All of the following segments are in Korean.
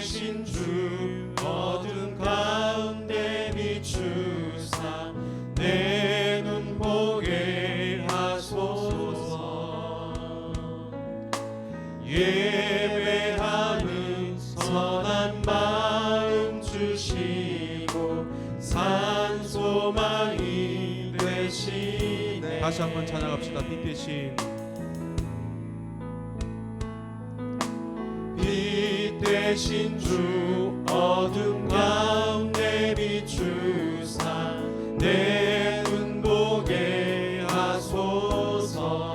되신 주 어둠 가운데 비추사 내 눈 보게 하소서. 예배하는 선한 마음 주시고 산 소망이 되시네. 다시 한번 찬양합시다. 빛 되신 주 어둠 가운데 비추사 내 눈 보게 하소서.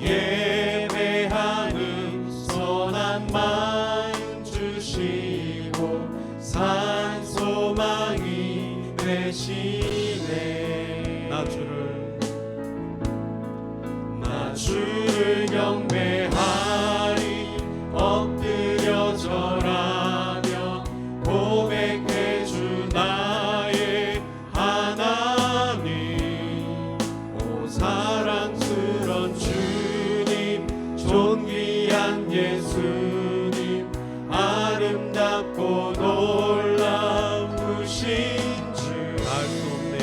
예배하는 선한 마음 주시고 산 소망이 되시네. 나 주를 경배하리 엎드려 절하며 고백해 주 나의 하나님. 오 사랑스런 주님 존귀한 예수님 아름답고 놀라우신 주. 알 수 없네.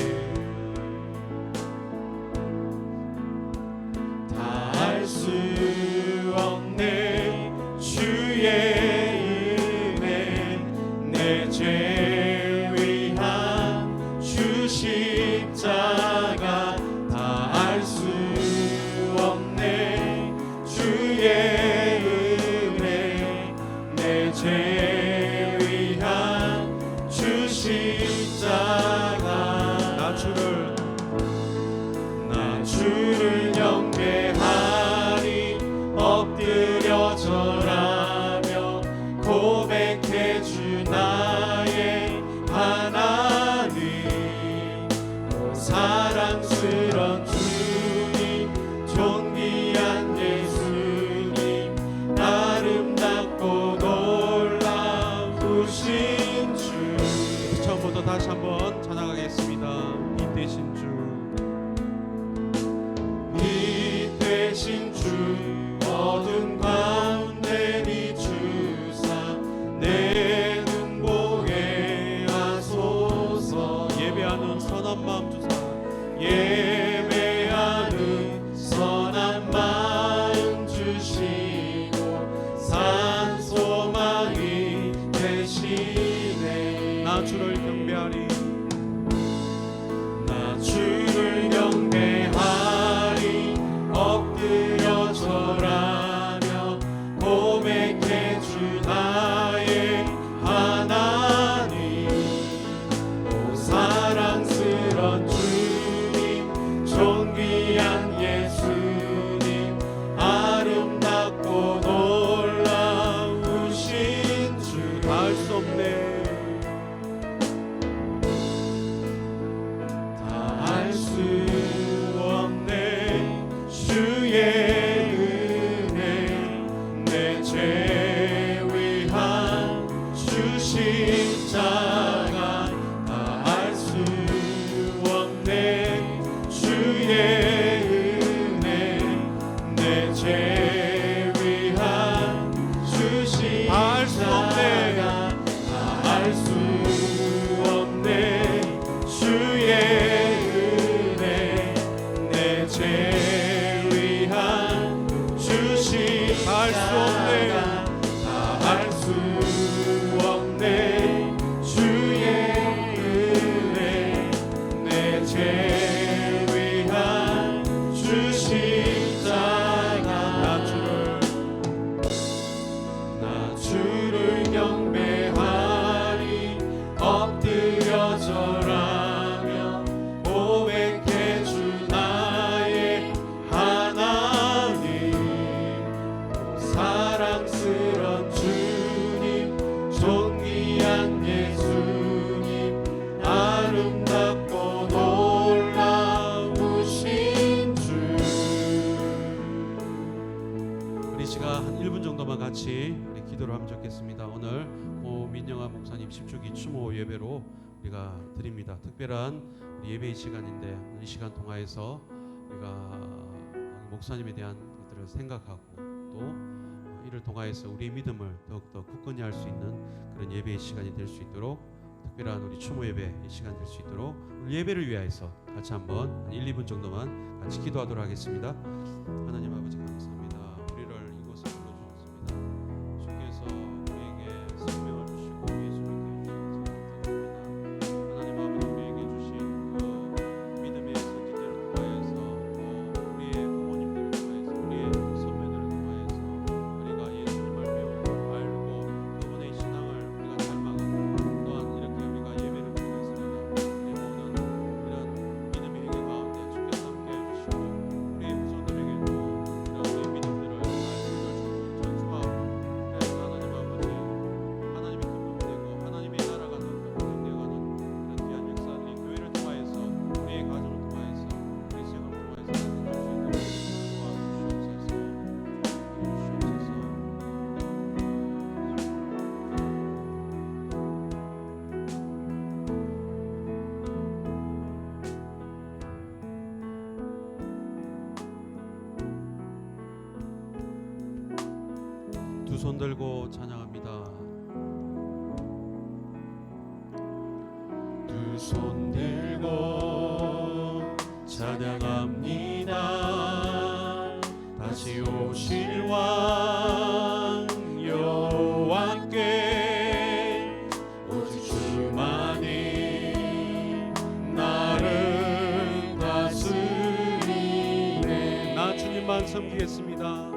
알 수 없네. 주의 은혜 내 죄 위한 주 십자가 다 알 수 없네. 주의 은혜 내 죄 위한 주 십자가. 나 주를 경배하리 엎드려 절하며 고백해 주 나의 하나님. 오 사랑스런 주님 존귀한 예수님 아름답고 놀라우신 주. 처음부터 다시 한번 찬양하겠습니다. 빛 되신 주. 빛 되신 주 어둠 가운데 비추사 내 눈 보게 하소서. 예배하는 선한 마음 주사. 예배하는 선한 마음 주시고 산 소망이 되시네. 나 주를 경배하리. 나 주를 경배하리 엎드려 절하며 고백해 주 나의 하나님. 오 사랑스런 주님 존귀한 예수님 아름답고 놀라우신 주. 알 수 없네. 알 수 없네. 주의 은혜 내 죄 위한 주 십자가 다 알 수 없네. 주의 은혜 내 죄 위한 주 십자가 다 알 수 없네. 주의 은혜 내 죄 위한 주 십자가 다 알 수 없네. 주의 은혜 내 죄 위한 주 십자가. 나 주를 경배하리 엎드려 절하며 고백해 주 나의 하나님. 사랑스런 주님 존귀한 예수님 아름답고 놀라우신 주. 우리 시간 한 1분 정도만 같이 우리 기도를 하면 좋겠습니다. 오늘 민영아 목사님 10주기 추모 예배로 우리가 드립니다. 특별한 우리 예배의 시간인데 이 시간 통하여서 우리가 목사님에 대한 것들을 생각하고 또 이를 예배를 통하여서 우리의 믿음을 더욱더 굳건히 할 수 있는 그런 예배의 시간이 될 수 있도록, 특별한 우리 추모 예배의 시간 될 수 있도록 오늘 예배를 위하여서 같이 한번 한 1, 2분 정도만 같이 기도하도록 하겠습니다. 하나님 아버지 감사합니다. 우리를 이곳에 불러주셨습니다. 주께서 우리에게 생명을 주시고 예수님께 주신 감사드립니다. 하나님 아버지 우리에게 주신 그 믿음의 선지자를 통하여서 또 우리의 부모님들을 통하여서 우리의 선배들을 통하여서 우리가 예수님을 배우고 알고 그분의 신앙을 우리가 닮아가고 또한 이렇게 우리가 예배를 드리겠습니다. 우리 모든 이런 믿음의 행위 가운데 주께서 함께 해주시고 우리의 후손들에게도 이런 우리의 믿음들을 잘 전수하고 그래서 하나님 아버지 하나님의 기쁨되고 하나님의 나라가 더 확장되어가는 그런 귀한 역사들이 교회를 통하여서 우리의 가정을 통하여서 우리 생활을 통하여서 나타날 수 있도록 도와주시옵소서. 두 손 들고 찬양합니다. 두 손 들고 찬양합니다. 다시 오실 왕 여호와께 오직 주만이 나를 다스리네. 나 주님만 섬기겠습니다.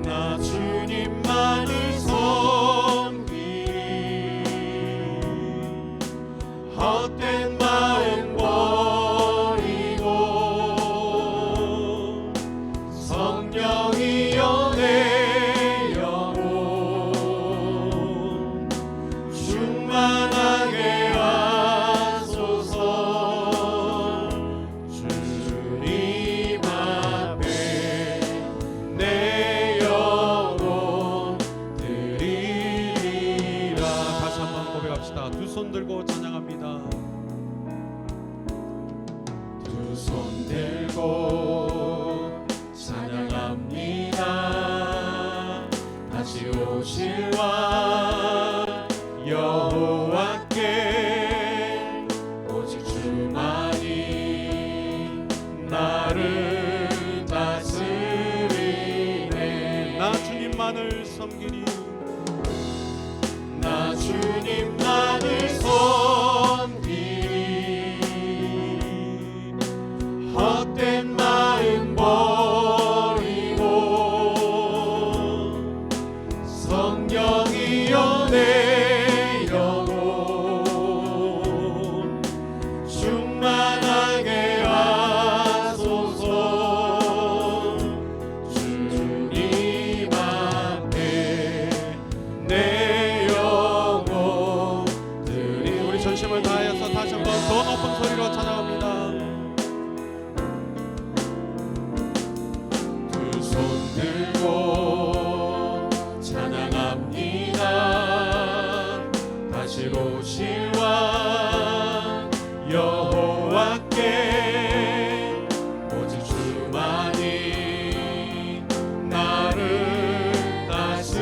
나 주님만을 섬기 헛된 마음 버리고 성령이여 내 영혼 충만하게 하소서. 주님 앞에 내 영혼 드리리라. 다시 한번 고백합시다. 두 손 들고 찬양합니다. 두 손 들고 찬양합니다. 다시 오실 왕 여호와께 오직 주만이 나를 다스리네. 나 주님만을 섬기리. 나 주님만을 섬기리 헛된 마음 버리고 성령이여 내 영혼 충만하게 하소서. 주님 앞에 내 영혼 드리. 우리 전심을 다하여서 다시 한번 더 높은 소리로 찬양합니다. 두 손 들고 찬양합니다. 다시 오실 왕 여호와께 오직 주만이 나를 다스리네.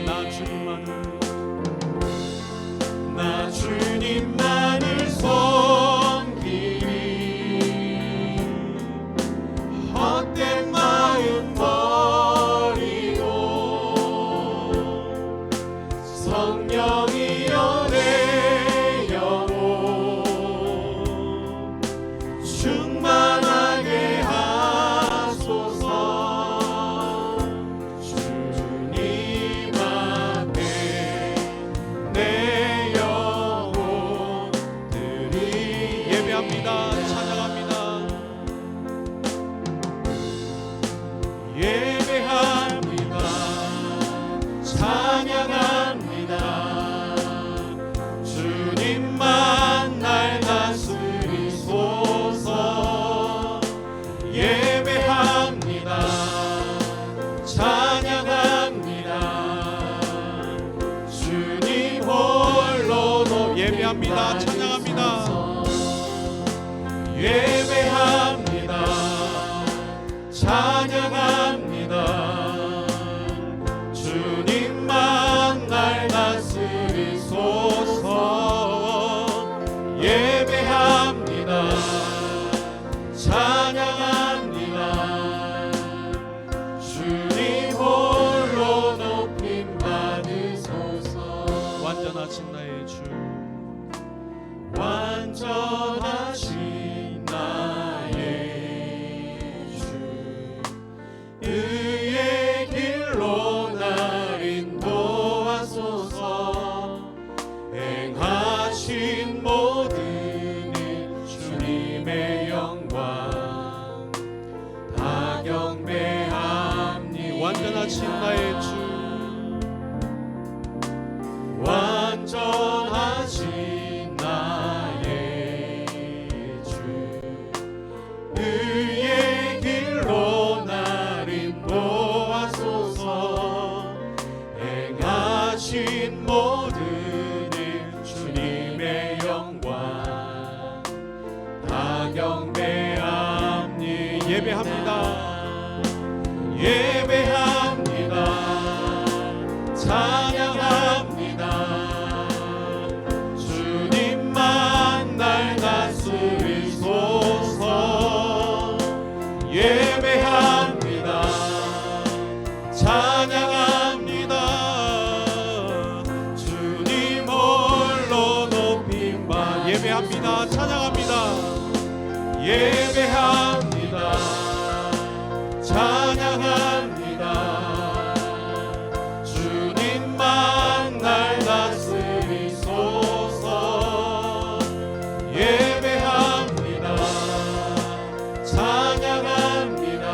나 주님만을 나 주님만을 섬기리 헛된 마음 버리고 성령이여 내 영혼 충만하게 하소서. 주님 앞에 내 영혼 드리. 예배합니다. 찬양합니다. 예배합니다. 찬양합니다. 주님만 날 다스리소서. 예배합니다. 찬양합니다. 주님 홀로 예배합니다. 찬양합니다. 예배합니다. 찬양합니다. 주님만 날 다스리소서. 예배합니다. 찬양합니다. 주님 홀로 높임 받으소서. 완전하신 나의 주, 완전하신 나의 주, 의의 길로 날 인도하소서. 행하신 모든 일 주님의 영광 다 경배합니다. 완전하신 나의 주, 완전하신 나의 주, 의의 길로 날 인도하소서. 행하신 모든 일 주님의 영광 다 경배합니다. 예배합니다. 예배합니다. 찬양합니다. 주님만 날 다스리소서. 예배합니다. 찬양합니다. 주님 홀로 높임 받. 예배합니다. 찬양합니다. 예배합니다. 찬양합니다. 주님만 날 다스리소서. 예배합니다. 찬양합니다.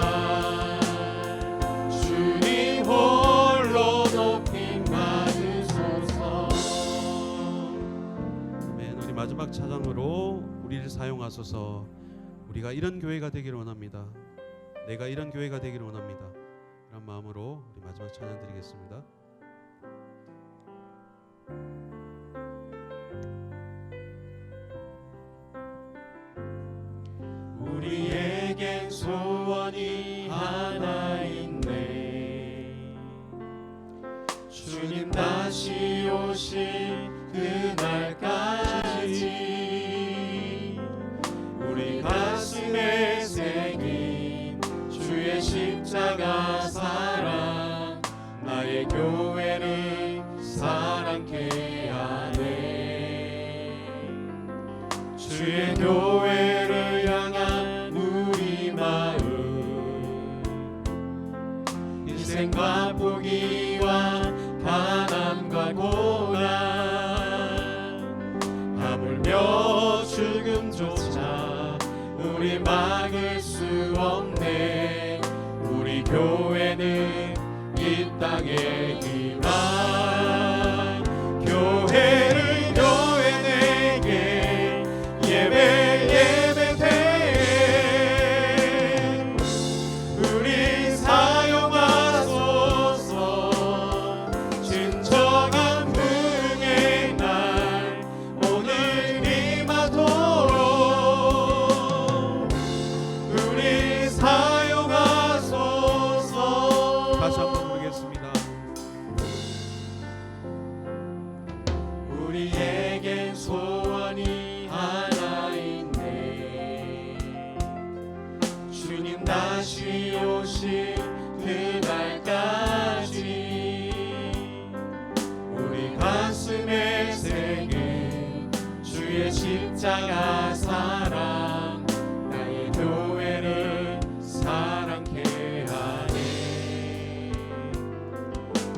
주님 홀로 높임 받으소서. 아멘. 우리 마지막 찬양으로 우리를 사용하소서. 우리가 이런 교회가 되기를 원합니다. 내가 이런 교회가 되기를 원합니다. 그런 마음으로 우리 마지막 찬양 드리겠습니다. 우리에겐 소원이 하나 있네. 주님 다시 오실 그날까지 우리 가슴에 새긴 주의 십자가 사랑, 나의 교회를 사랑케 하네. 주의 교회를 향한 우리 마음, 인생과 포기와 가난과 고난, 하물며 죽음조차 우리 막을 수 없네. 우리 교회는 이 땅의 희망. 교회를 교회 내게 예배 돼. 우리 사용하소서. 진정한 부흥의 날 오늘 임하도록 우리 사용하소서. 다시 한번 부르겠습니다. 우리에겐 소원이 하나 있네. 주님 다시 오실 그날까지 우리 가슴에 새긴 주의 십자가 사랑, 나의 교회를 사랑케 하네.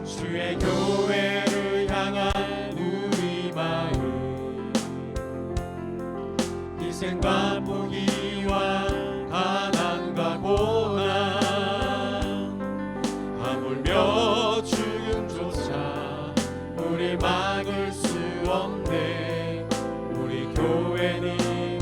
주의 교회를 향한 우리 마음, 희생과 포기와 가난과 고난, 하물며 죽음조차 우리 막을 수 없네. 우리 교회는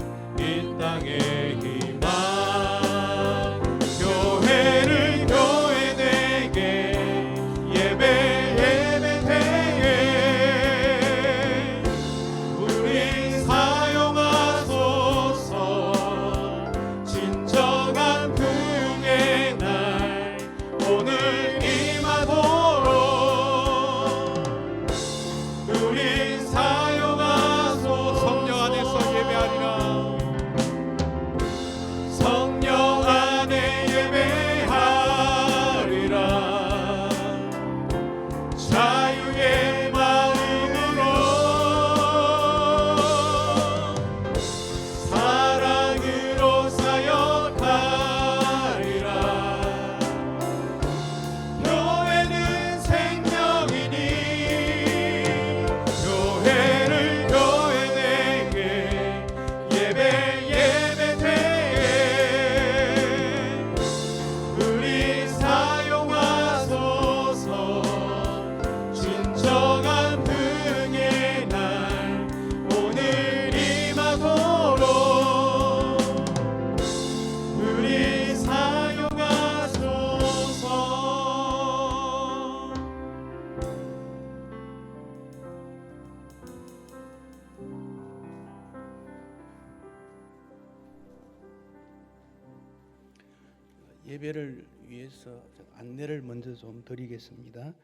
예배를 위해서 안내를 먼저 좀 드리겠습니다.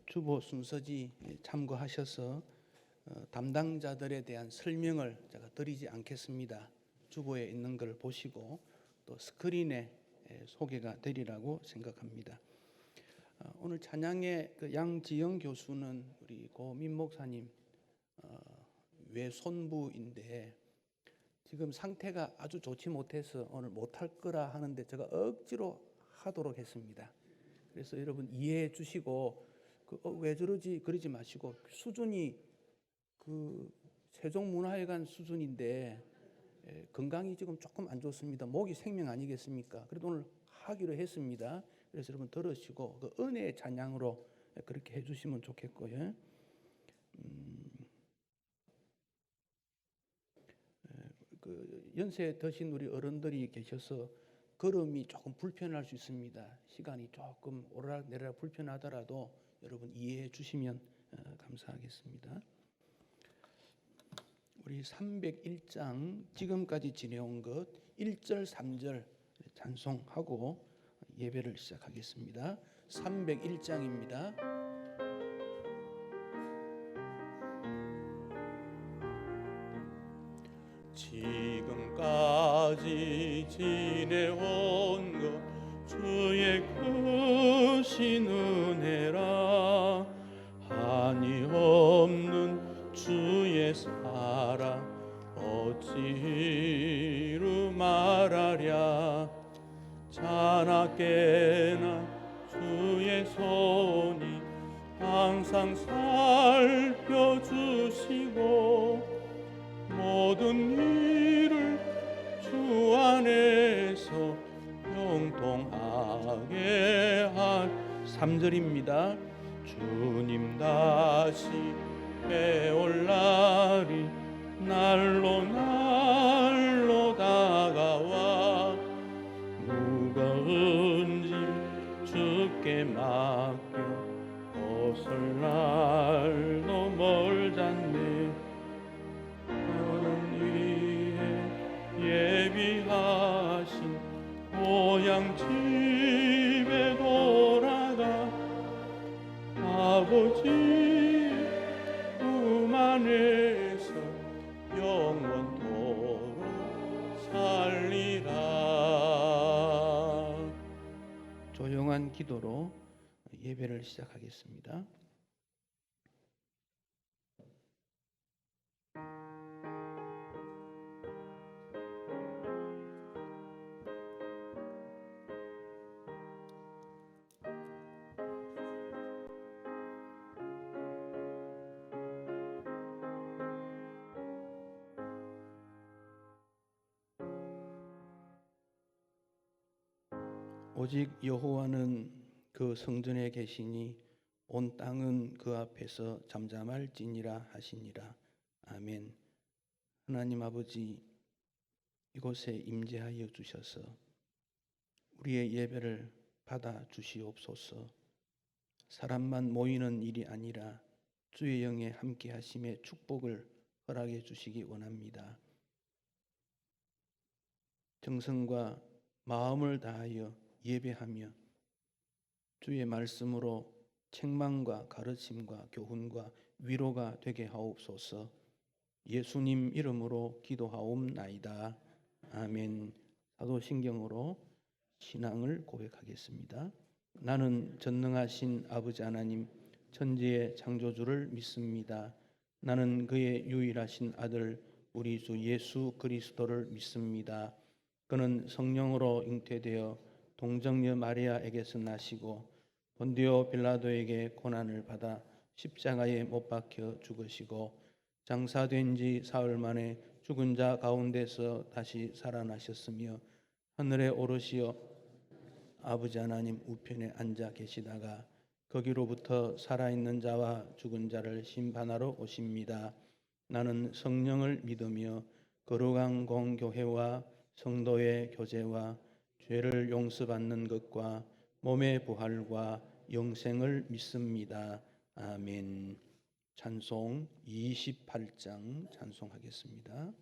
주보 순서지 참고하셔서 담당자들에 대한 설명을 제가 드리지 않겠습니다. 주보에 있는 걸 보시고 또 스크린에 소개가 되리라고 생각합니다. 오늘 찬양의 그 양지영 교수는 우리 고민 목사님 외손부인데 지금 상태가 아주 좋지 못해서 오늘 못할 거라 하는데 제가 억지로 하도록 했습니다. 그래서 여러분 이해해 주시고 왜 저러지 그러지 마시고 수준이 그 세종문화회관 수준인데 건강이 지금 조금 안 좋습니다. 목이 생명 아니겠습니까? 그래도 오늘 하기로 했습니다. 그래서 여러분 들으시고 그 은혜의 찬양으로 그렇게 해주시면 좋겠고요. 그 연세 드신 우리 어른들이 계셔서 걸음이 조금 불편할 수 있습니다. 시간이 조금 오르락내리락 불편하더라도 여러분 이해해 주시면 감사하겠습니다. 우리 301장 지금까지 지내온 것 1절 3절 찬송하고 예배를 시작하겠습니다. 301장입니다. 지금까지 지내온 것 주의 크신 은혜라 한이 없는 주의 사랑 어찌로 말하랴 자나깨나 주의 손이 항상 살펴주시고 모든 일을 주 안에서 형통하게 할 3절입니다. 주님 다시 배올 날이 날로 날로 다가와 무거운 짐 주께 맡겨 벗을 날도 멀잖네. 예비하신 고향 집에 돌아가 아버지 품 안에서 영원토록 살리라. 조용한 기도로 예배를 시작하겠습니다. 오직 여호와는 그 성전에 계시니 온 땅은 그 앞에서 잠잠할지니라 하시니라. 아멘. 하나님 아버지, 이곳에 임재하여 주셔서 우리의 예배를 받아 주시옵소서. 사람만 모이는 일이 아니라 주의 영의 함께 하심의 축복을 허락해 주시기 원합니다. 정성과 마음을 다하여 예배하며 주의 말씀으로 책망과 가르침과 교훈과 위로가 되게 하옵소서. 예수님 이름으로 기도하옵나이다. 아멘. 사도신경으로 신앙을 고백하겠습니다. 나는 전능하신 아버지 하나님 천지의 창조주를 믿습니다. 나는 그의 유일하신 아들 우리 주 예수 그리스도를 믿습니다. 그는 성령으로 잉태되어 동정녀 마리아에게서 나시고 본디오 빌라도에게 고난을 받아 십자가에 못 박혀 죽으시고 장사된 지 사흘 만에 죽은 자 가운데서 다시 살아나셨으며 하늘에 오르시어 아버지 하나님 우편에 앉아 계시다가 거기로부터 살아있는 자와 죽은 자를 심판하러 오십니다. 나는 성령을 믿으며 거룩한 공교회와 성도의 교제와 죄를 용서받는 것과 몸의 부활과 영생을 믿습니다. 아멘. 찬송 28장 찬송하겠습니다.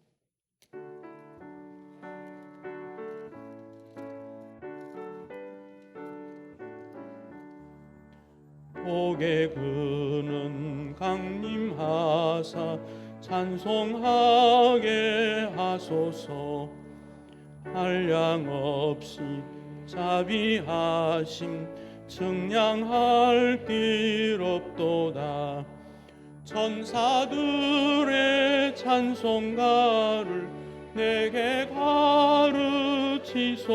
고개 그는 강림하사 찬송하게 하소서. 한량없이 자비하심 측량할 길 없도다. 천사들의 찬송가를 내게 가르치소서.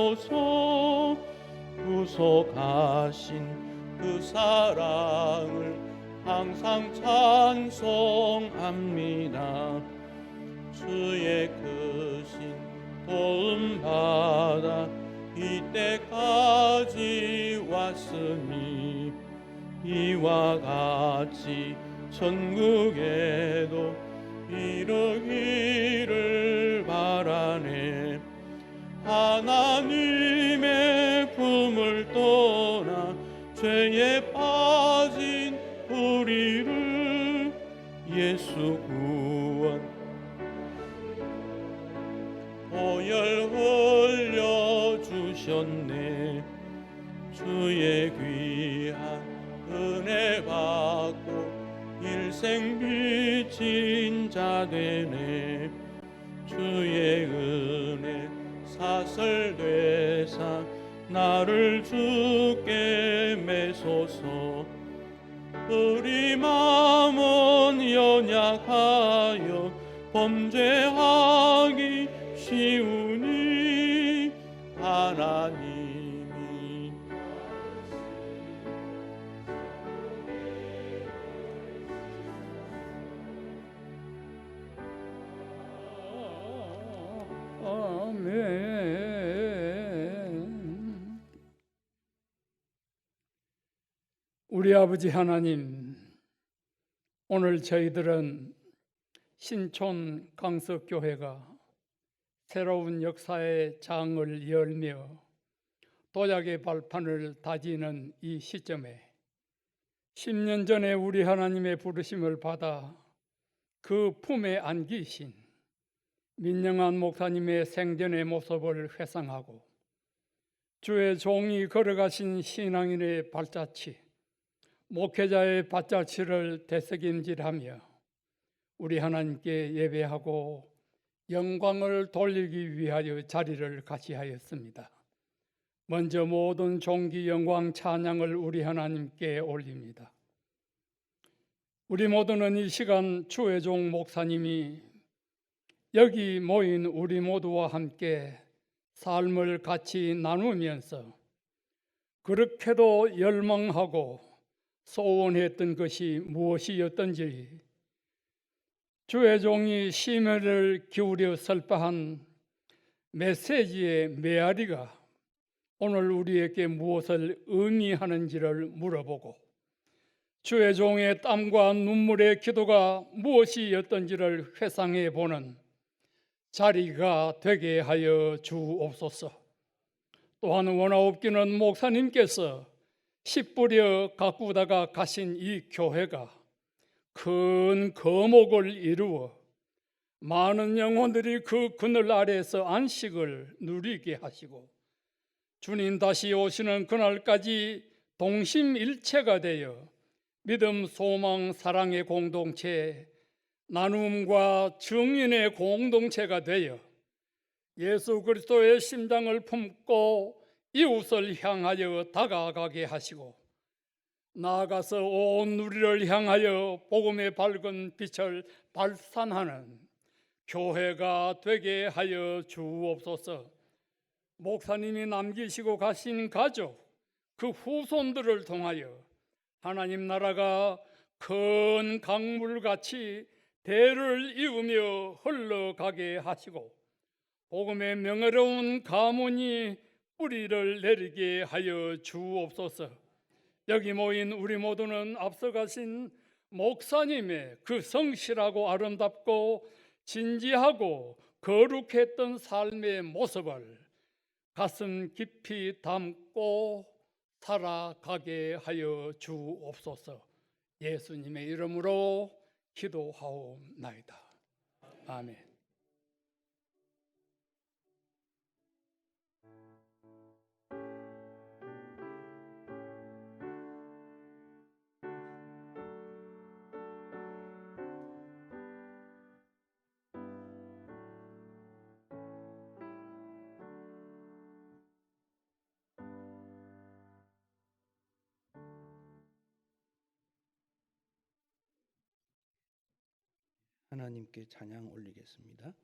구속하신 그 사랑을 항상 찬송합니다. 주의 크신 도움 받아 이때까지 왔으니 이와 같이 천국에도 이르기를 바라네. 하나님의 품을 떠나 죄에 빠진 우리를 예수 구원 보혈 흘려주셨네. 주의 귀한 은혜 받고 일생 비친 자 되네. 주의 은혜 사슬되사 나를 주께 매소서. 우리 마음은 연약하여 범죄하기 쉬우니 하나님이 아멘. 우리 아버지 하나님, 오늘 저희들은 신촌 강석교회가 새로운 역사의 장을 열며 도약의 발판을 다지는 이 시점에 10년 전에 우리 하나님의 부르심을 받아 그 품에 안기신 민영환 목사님의 생전의 모습을 회상하고 주의 종이 걸어가신 신앙인의 발자취, 목회자의 발자취를 되새김질하며 우리 하나님께 예배하고 영광을 돌리기 위하여 자리를 같이하였습니다. 먼저 모든 존귀 영광 찬양을 우리 하나님께 올립니다. 우리 모두는 이 시간 주의 종 목사님이 여기 모인 우리 모두와 함께 삶을 같이 나누면서 그렇게도 열망하고 소원했던 것이 무엇이었던지 주의 종이 심혈을 기울여 설파한 메시지의 메아리가 오늘 우리에게 무엇을 의미하는지를 물어보고 주의 종의 땀과 눈물의 기도가 무엇이었던지를 회상해 보는 자리가 되게 하여 주옵소서. 또한 원하옵기는 목사님께서 씨 뿌려 가꾸다가 가신 이 교회가 큰 거목을 이루어 많은 영혼들이 그 그늘 아래에서 안식을 누리게 하시고 주님 다시 오시는 그날까지 동심일체가 되어 믿음, 소망, 사랑의 공동체, 나눔과 정인의 공동체가 되어 예수 그리스도의 심장을 품고 이웃을 향하여 다가가게 하시고 나아가서 온 누리를 향하여 복음의 밝은 빛을 발산하는 교회가 되게 하여 주옵소서. 목사님이 남기시고 가신 가족, 그 후손들을 통하여 하나님 나라가 큰 강물같이 대를 이으며 흘러가게 하시고 복음의 명예로운 가문이 뿌리를 내리게 하여 주옵소서. 여기 모인 우리 모두는 앞서가신 목사님의 그 성실하고 아름답고 진지하고 거룩했던 삶의 모습을 가슴 깊이 담고 살아가게 하여 주옵소서. 예수님의 이름으로 기도하옵나이다. 아멘. 하나님께 찬양 올리겠습니다.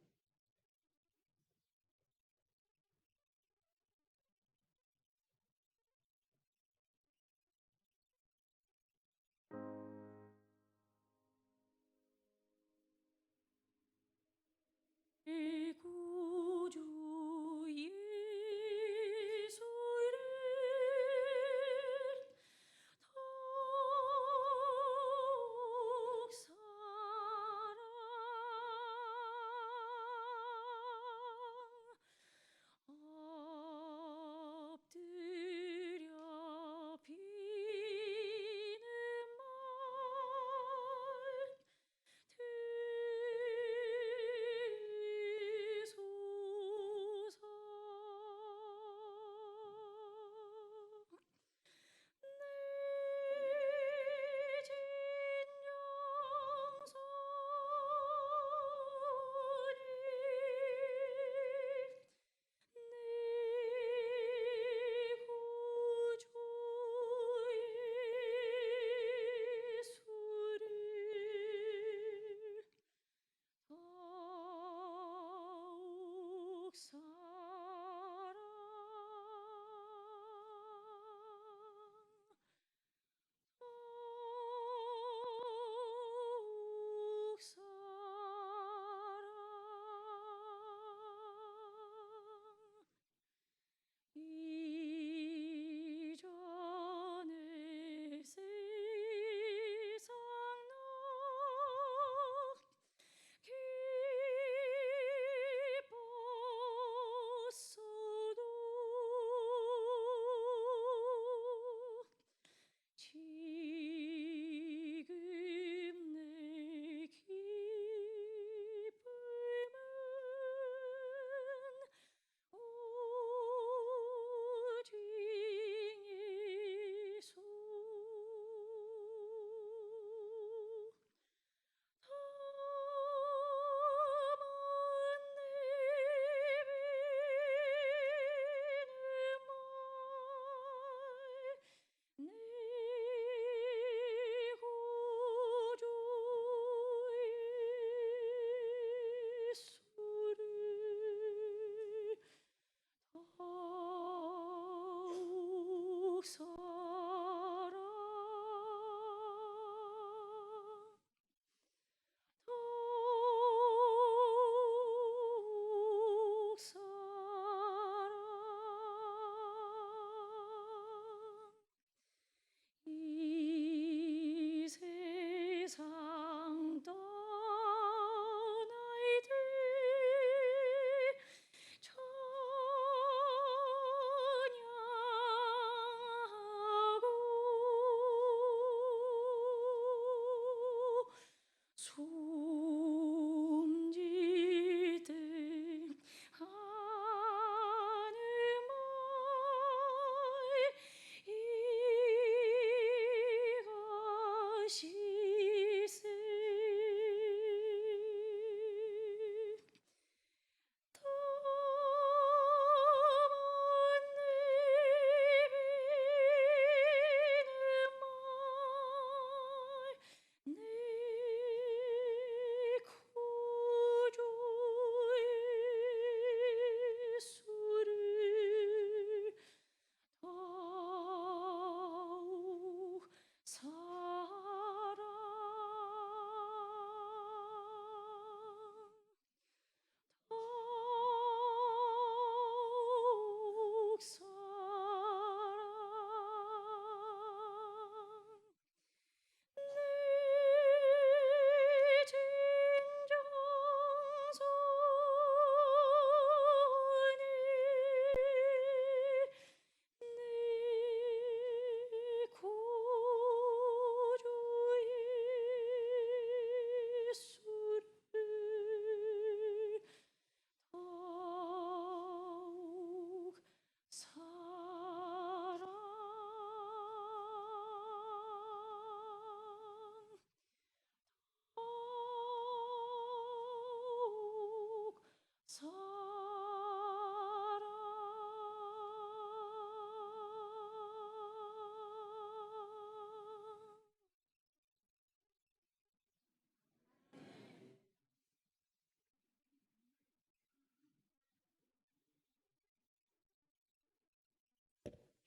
내 구주 예수를 더욱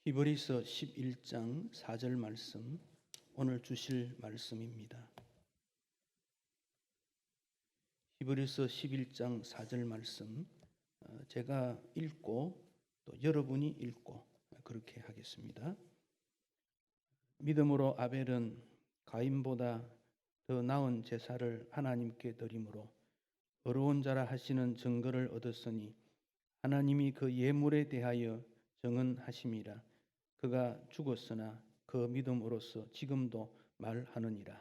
히브리서 11장 4절 말씀, 오늘 주실 말씀입니다. 히브리서 11장 4절 말씀 제가 읽고 또 여러분이 읽고 그렇게 하겠습니다. 믿음으로 아벨은 가인보다 더 나은 제사를 하나님께 드림으로 의로운 자라 하시는 증거를 얻었으니 하나님이 그 예물에 대하여 정언하심이라. 그가 죽었으나 그 믿음으로써 지금도 말하느니라.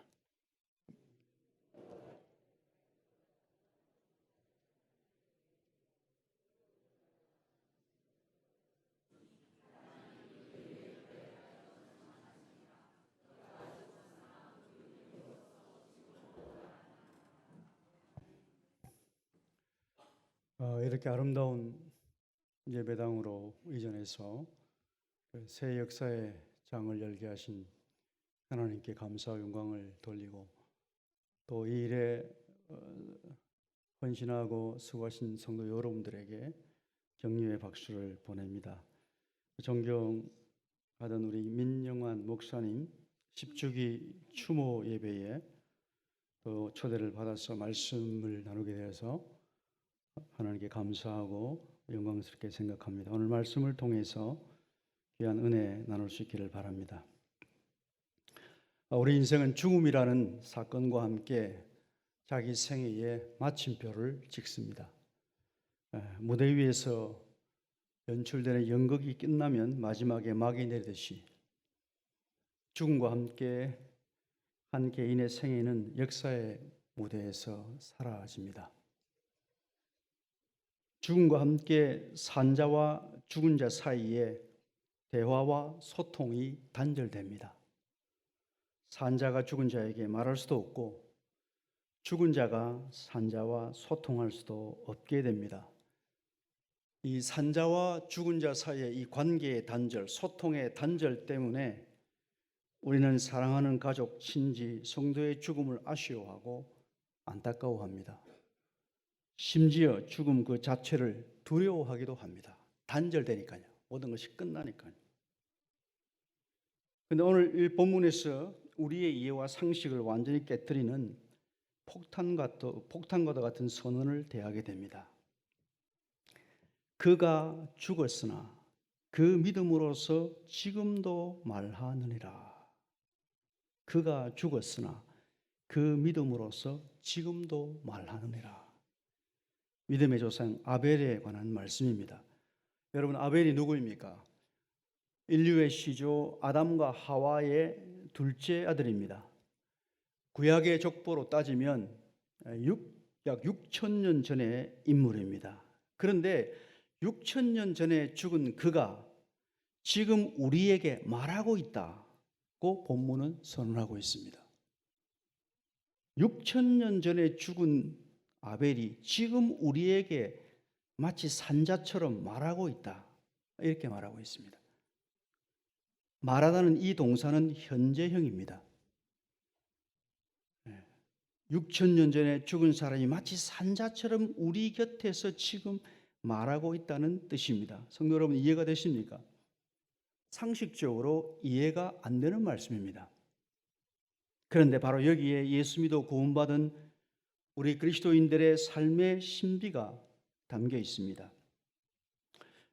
이렇게 아름다운 예배당으로 이전해서 새 역사의 장을 열게 하신 하나님께 감사와 영광을 돌리고 또 이 일에 헌신하고 수고하신 성도 여러분들에게 격려의 박수를 보냅니다. 존경하던 우리 민영환 목사님 10주기 추모 예배에 또 초대를 받아서 말씀을 나누게 되어서 하나님께 감사하고 영광스럽게 생각합니다. 오늘 말씀을 통해서 귀한 은혜 나눌 수 있기를 바랍니다. 우리 인생은 죽음이라는 사건과 함께 자기 생애의 마침표를 찍습니다. 무대 위에서 연출되는 연극이 끝나면 마지막에 막이 내리듯이 죽음과 함께 한 개인의 생애는 역사의 무대에서 사라집니다. 죽음과 함께 산자와 죽은 자 사이에 대화와 소통이 단절됩니다. 산자가 죽은 자에게 말할 수도 없고 죽은 자가 산자와 소통할 수도 없게 됩니다. 이 산자와 죽은 자 사이의 이 관계의 단절, 소통의 단절 때문에 우리는 사랑하는 가족, 친지, 성도의 죽음을 아쉬워하고 안타까워합니다. 심지어 죽음 그 자체를 두려워하기도 합니다. 단절되니까요. 모든 것이 끝나니까요. 그런데 오늘 이 본문에서 우리의 이해와 상식을 완전히 깨뜨리는 폭탄과도 같은 선언을 대하게 됩니다. 그가 죽었으나 그 믿음으로서 지금도 말하느니라. 그가 죽었으나 그 믿음으로서 지금도 말하느니라. 믿음의 조상 아벨에 관한 말씀입니다. 여러분, 아벨이 누구입니까? 인류의 시조 아담과 하와의 둘째 아들입니다. 구약의 족보로 따지면 약 6,000년 전의 인물입니다. 그런데 6,000년 전에 죽은 그가 지금 우리에게 말하고 있다고 본문은 선언하고 있습니다. 6,000년 전에 죽은 아벨이 지금 우리에게 마치 산자처럼 말하고 있다. 이렇게 말하고 있습니다. 말하다는 이 동사는 현재형입니다. 6,000년 전에 죽은 사람이 마치 산자처럼 우리 곁에서 지금 말하고 있다는 뜻입니다. 성도 여러분, 이해가 되십니까? 상식적으로 이해가 안 되는 말씀입니다. 그런데 바로 여기에 예수 믿어 구원받은 우리 그리스도인들의 삶의 신비가 담겨 있습니다.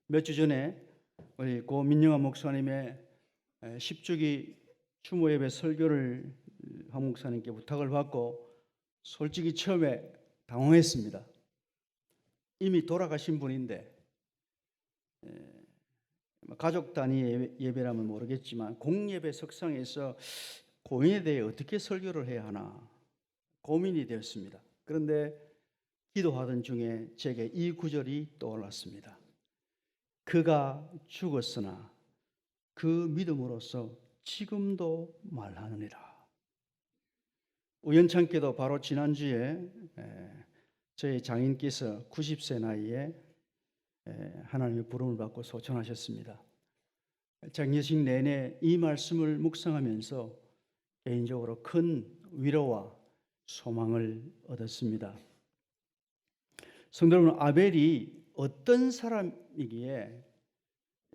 몇 주 전에 우리 고 민영환 목사님의 10주기 추모 예배 설교를 한 목사님께 부탁을 받고 솔직히 처음에 당황했습니다. 이미 돌아가신 분인데 가족 단위 예배라면 모르겠지만 공예배 석상에서 고인에 대해 어떻게 설교를 해야 하나 고민이 되었습니다. 그런데 기도하던 중에 제게 이 구절이 떠올랐습니다. 그가 죽었으나 그 믿음으로써 지금도 말하느니라. 우연찮게도 바로 지난주에 저희 장인께서 90세 나이에 하나님의 부름을 받고 소천하셨습니다. 장례식 내내 이 말씀을 묵상하면서 개인적으로 큰 위로와 소망을 얻었습니다. 성도 여러분, 아벨이 어떤 사람이기에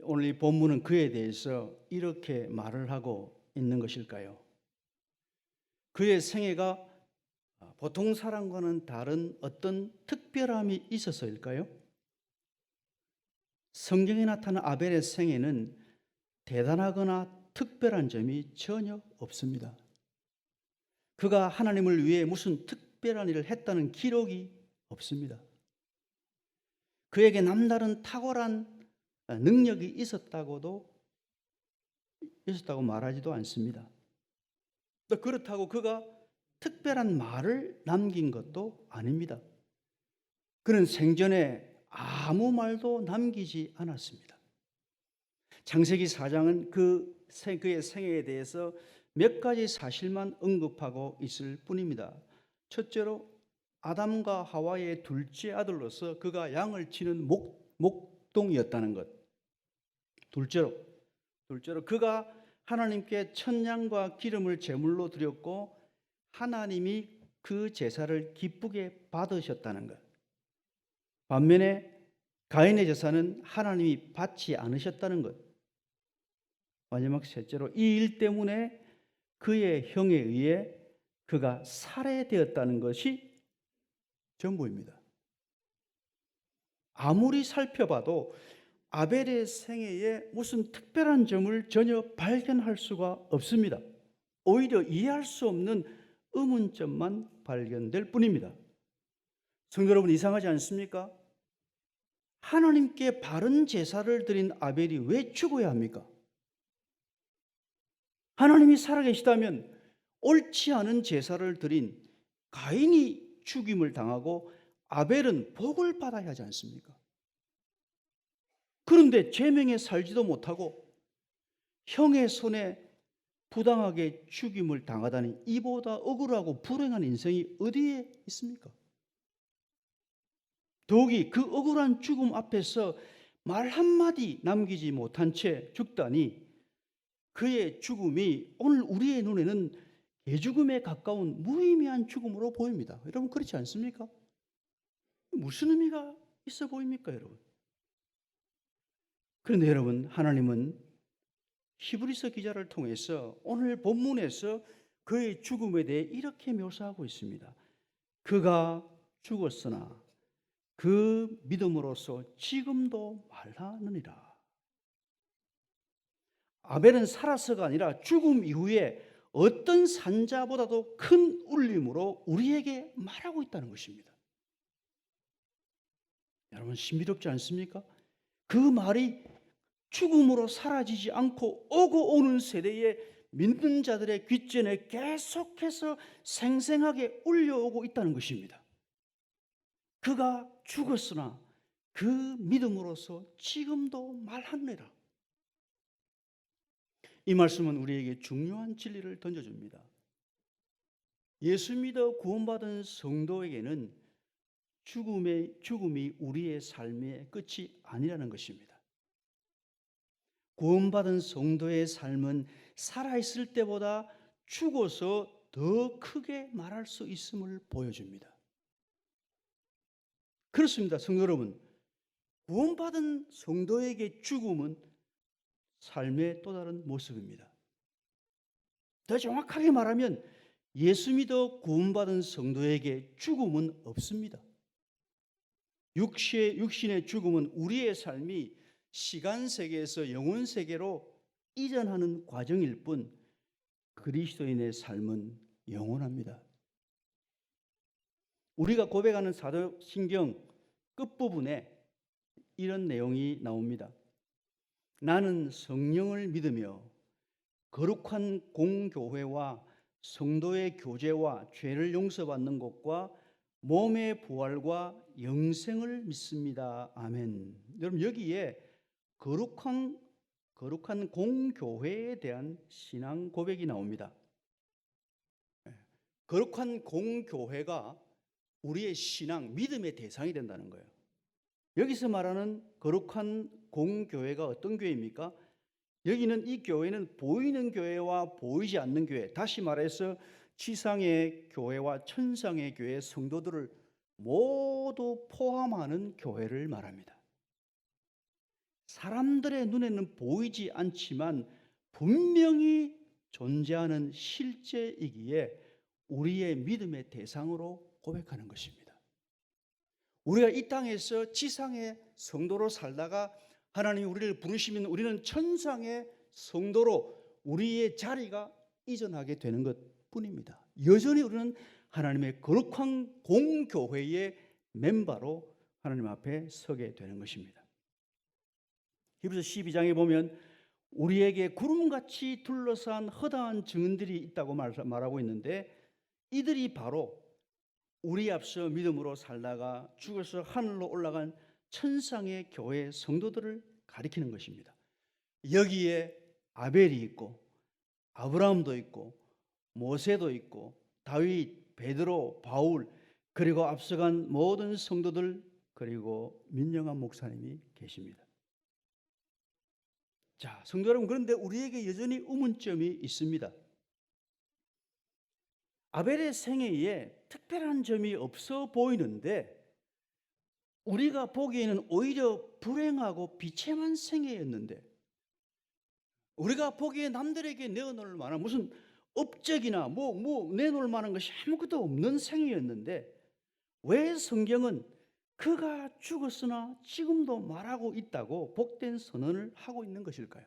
오늘 이 본문은 그에 대해서 이렇게 말을 하고 있는 것일까요? 그의 생애가 보통 사람과는 다른 어떤 특별함이 있어서일까요? 성경에 나타난 아벨의 생애는 대단하거나 특별한 점이 전혀 없습니다. 그가 하나님을 위해 무슨 특별한 일을 했다는 기록이 없습니다. 그에게 남다른 탁월한 능력이 있었다고 말하지도 않습니다. 또 그렇다고 그가 특별한 말을 남긴 것도 아닙니다. 그는 생전에 아무 말도 남기지 않았습니다. 창세기 4장은 그의 생애에 대해서 몇 가지 사실만 언급하고 있을 뿐입니다. 첫째로 아담과 하와의 둘째 아들로서 그가 양을 치는 목동이었다는 것. 둘째로 그가 하나님께 천냥과 기름을 제물로 드렸고 하나님이 그 제사를 기쁘게 받으셨다는 것. 반면에 가인의 제사는 하나님이 받지 않으셨다는 것. 마지막 셋째로 이 일 때문에 그의 형에 의해 그가 살해되었다는 것이 전부입니다. 아무리 살펴봐도 아벨의 생애에 무슨 특별한 점을 전혀 발견할 수가 없습니다. 오히려 이해할 수 없는 의문점만 발견될 뿐입니다. 성도 여러분, 이상하지 않습니까? 하나님께 바른 제사를 드린 아벨이 왜 죽어야 합니까? 하나님이 살아계시다면 옳지 않은 제사를 드린 가인이 죽임을 당하고 아벨은 복을 받아야 하지 않습니까? 그런데 제명에 살지도 못하고 형의 손에 부당하게 죽임을 당하다니 이보다 억울하고 불행한 인생이 어디에 있습니까? 더욱이 그 억울한 죽음 앞에서 말 한마디 남기지 못한 채 죽다니 그의 죽음이 오늘 우리의 눈에는 개죽음에 가까운 무의미한 죽음으로 보입니다. 여러분, 그렇지 않습니까? 무슨 의미가 있어 보입니까, 여러분? 그런데 여러분, 하나님은 히브리서 기자를 통해서 오늘 본문에서 그의 죽음에 대해 이렇게 묘사하고 있습니다. 그가 죽었으나 그 믿음으로써 지금도 말하느니라. 아벨은 살아서가 아니라 죽음 이후에 어떤 산자보다도 큰 울림으로 우리에게 말하고 있다는 것입니다. 여러분, 신비롭지 않습니까? 그 말이 죽음으로 사라지지 않고 오고 오는 세대의 믿는 자들의 귓전에 계속해서 생생하게 울려오고 있다는 것입니다. 그가 죽었으나 그 믿음으로써 지금도 말하느라. 이 말씀은 우리에게 중요한 진리를 던져줍니다. 예수 믿어 구원받은 성도에게는 죽음이 우리의 삶의 끝이 아니라는 것입니다. 구원받은 성도의 삶은 살아있을 때보다 죽어서 더 크게 말할 수 있음을 보여줍니다. 그렇습니다, 성도 여러분. 구원받은 성도에게 죽음은 삶의 또 다른 모습입니다. 더 정확하게 말하면 예수 믿어 구원받은 성도에게 죽음은 없습니다. 육신의 죽음은 우리의 삶이 시간 세계에서 영혼 세계로 이전하는 과정일 뿐 그리스도인의 삶은 영원합니다. 우리가 고백하는 사도신경 끝부분에 이런 내용이 나옵니다. 나는 성령을 믿으며 거룩한 공교회와 성도의 교제와 죄를 용서받는 것과 몸의 부활과 영생을 믿습니다. 아멘. 여러분, 여기에 거룩한 공교회에 대한 신앙 고백이 나옵니다. 거룩한 공교회가 우리의 신앙, 믿음의 대상이 된다는 거예요. 여기서 말하는 거룩한 공교회가 어떤 교회입니까? 여기는 이 교회는 보이는 교회와 보이지 않는 교회, 다시 말해서 지상의 교회와 천상의 교회 성도들을 모두 포함하는 교회를 말합니다. 사람들의 눈에는 보이지 않지만 분명히 존재하는 실제이기에 우리의 믿음의 대상으로 고백하는 것입니다. 우리가 이 땅에서 지상의 성도로 살다가 하나님이 우리를 부르시면 우리는 천상의 성도로 우리의 자리가 이전하게 되는 것뿐입니다. 여전히 우리는 하나님의 거룩한 공교회의 멤버로 하나님 앞에 서게 되는 것입니다. 히브리서 12장에 보면 우리에게 구름같이 둘러싼 허다한 증인들이 있다고 말하고 있는데, 이들이 바로 우리 앞서 믿음으로 살다가 죽어서 하늘로 올라간 천상의 교회 성도들을 가리키는 것입니다. 여기에 아벨이 있고 아브라함도 있고 모세도 있고 다윗, 베드로, 바울, 그리고 앞서간 모든 성도들, 그리고 민영환 목사님이 계십니다. 자, 성도 여러분, 그런데 우리에게 여전히 의문점이 있습니다. 아벨의 생애에 특별한 점이 없어 보이는데 우리가 보기에는 오히려 불행하고 비참한 생애였는데, 우리가 보기에 남들에게 내어놓을 만한 무슨 업적이나 내놓을 만한 것이 아무것도 없는 생애였는데, 왜 성경은 그가 죽었으나 지금도 말하고 있다고 복된 선언을 하고 있는 것일까요?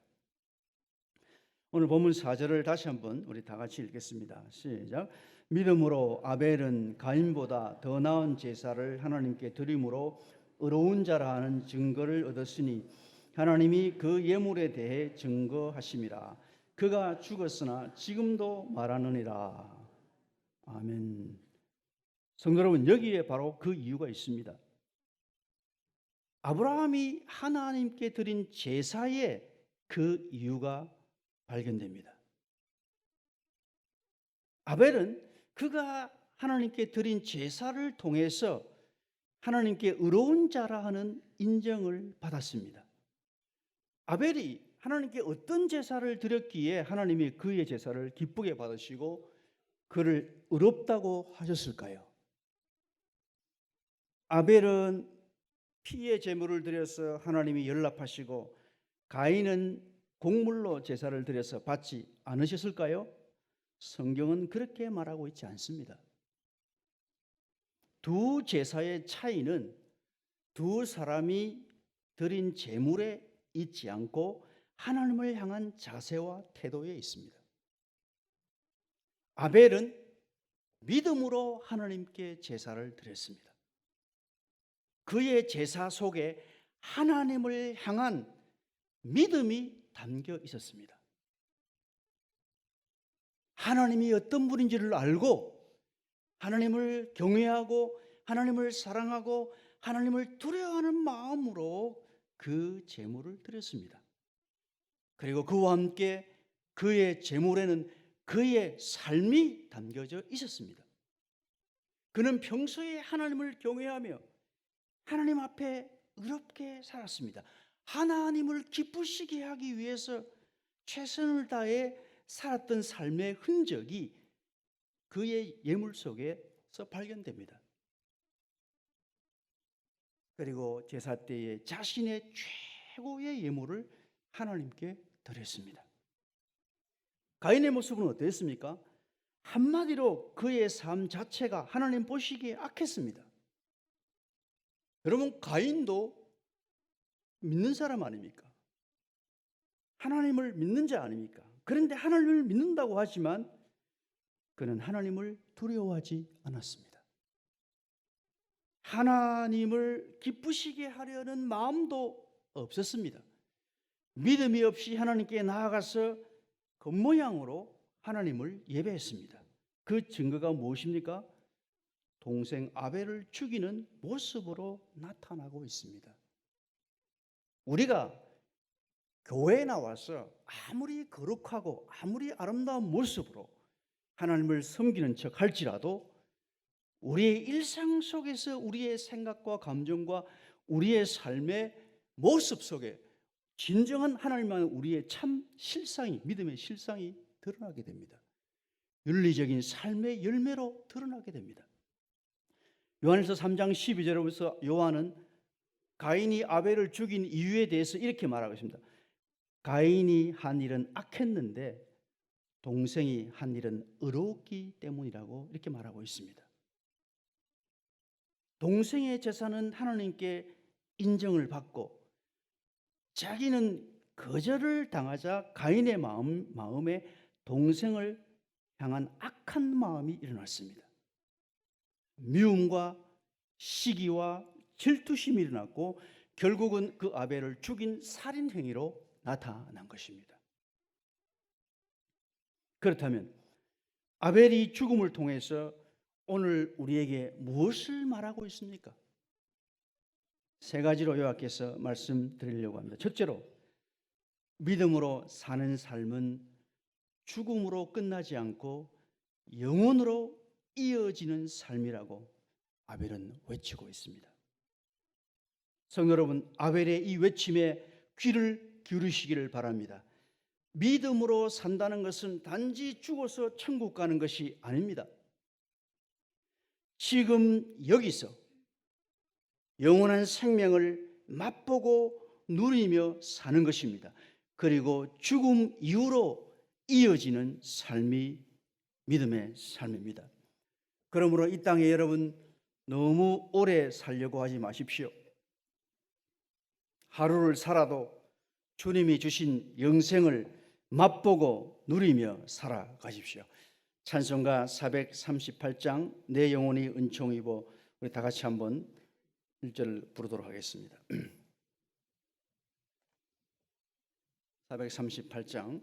오늘 본문 4절을 다시 한번 우리 다 같이 읽겠습니다. 시작. 믿음으로 아벨은 가인보다 더 나은 제사를 하나님께 드림으로 의로운 자라 하는 증거를 얻었으니 하나님이 그 예물에 대해 증거하심이라. 그가 죽었으나 지금도 말하느니라. 아멘. 성도 여러분, 여기에 바로 그 이유가 있습니다. 아브라함이 하나님께 드린 제사에 그 이유가 발견됩니다. 아벨은 그가 하나님께 드린 제사를 통해서 하나님께 의로운 자라 하는 인정을 받았습니다. 아벨이 하나님께 어떤 제사를 드렸기에 하나님이 그의 제사를 기쁘게 받으시고 그를 의롭다고 하셨을까요? 아벨은 피의 제물을 드려서 하나님이 연락하시고 가인은 곡물로 제사를 드려서 받지 않으셨을까요? 성경은 그렇게 말하고 있지 않습니다. 두 제사의 차이는 두 사람이 드린 제물에 있지 않고 하나님을 향한 자세와 태도에 있습니다. 아벨은 믿음으로 하나님께 제사를 드렸습니다. 그의 제사 속에 하나님을 향한 믿음이 담겨 있었습니다. 하나님이 어떤 분인지를 알고 하나님을 경외하고 하나님을 사랑하고 하나님을 두려워하는 마음으로 그 제물을 드렸습니다. 그리고 그와 함께 그의 제물에는 그의 삶이 담겨져 있었습니다. 그는 평소에 하나님을 경외하며 하나님 앞에 의롭게 살았습니다. 하나님을 기쁘시게 하기 위해서 최선을 다해 살았던 삶의 흔적이 그의 예물 속에서 발견됩니다. 그리고 제사 때에 자신의 최고의 예물을 하나님께 드렸습니다. 가인의 모습은 어땠습니까? 한마디로 그의 삶 자체가 하나님 보시기에 악했습니다. 여러분, 가인도 믿는 사람 아닙니까? 하나님을 믿는 자 아닙니까? 그런데 하나님을 믿는다고 하지만 그는 하나님을 두려워하지 않았습니다. 하나님을 기쁘시게 하려는 마음도 없었습니다. 믿음이 없이 하나님께 나아가서 겉모양으로 하나님을 예배했습니다. 그 증거가 무엇입니까? 동생 아벨을 죽이는 모습으로 나타나고 있습니다. 우리가 교회에 나와서 아무리 거룩하고 아무리 아름다운 모습으로 하나님을 섬기는 척 할지라도 우리의 일상 속에서 우리의 생각과 감정과 우리의 삶의 모습 속에 진정한 하나님만 우리의 참 실상이, 믿음의 실상이 드러나게 됩니다. 윤리적인 삶의 열매로 드러나게 됩니다. 요한일서 3장 12절에 보면서 요한은 가인이 아벨을 죽인 이유에 대해서 이렇게 말하고 있습니다. 가인이 한 일은 악했는데 동생이 한 일은 의롭기 때문이라고 이렇게 말하고 있습니다. 동생의 제사는 하나님께 인정을 받고 자기는 거절을 당하자 가인의 마음에 동생을 향한 악한 마음이 일어났습니다. 미움과 시기와 질투심이 일어났고 결국은 그 아벨을 죽인 살인 행위로 나타난 것입니다. 그렇다면 아벨이 죽음을 통해서 오늘 우리에게 무엇을 말하고 있습니까? 세 가지로 요약해서 말씀드리려고 합니다. 첫째로, 믿음으로 사는 삶은 죽음으로 끝나지 않고 영원으로 이어지는 삶이라고 아벨은 외치고 있습니다. 성도 여러분, 아벨의 이 외침에 귀를 기울이시기를 바랍니다. 믿음으로 산다는 것은 단지 죽어서 천국 가는 것이 아닙니다. 지금 여기서 영원한 생명을 맛보고 누리며 사는 것입니다. 그리고 죽음 이후로 이어지는 삶이 믿음의 삶입니다. 그러므로 이 땅에 여러분 너무 오래 살려고 하지 마십시오. 하루를 살아도 주님이 주신 영생을 맛보고 누리며 살아가십시오. 찬송가 438장 내 영혼이 은총 입어, 우리 다 같이 한번 1절 부르도록 하겠습니다. 438장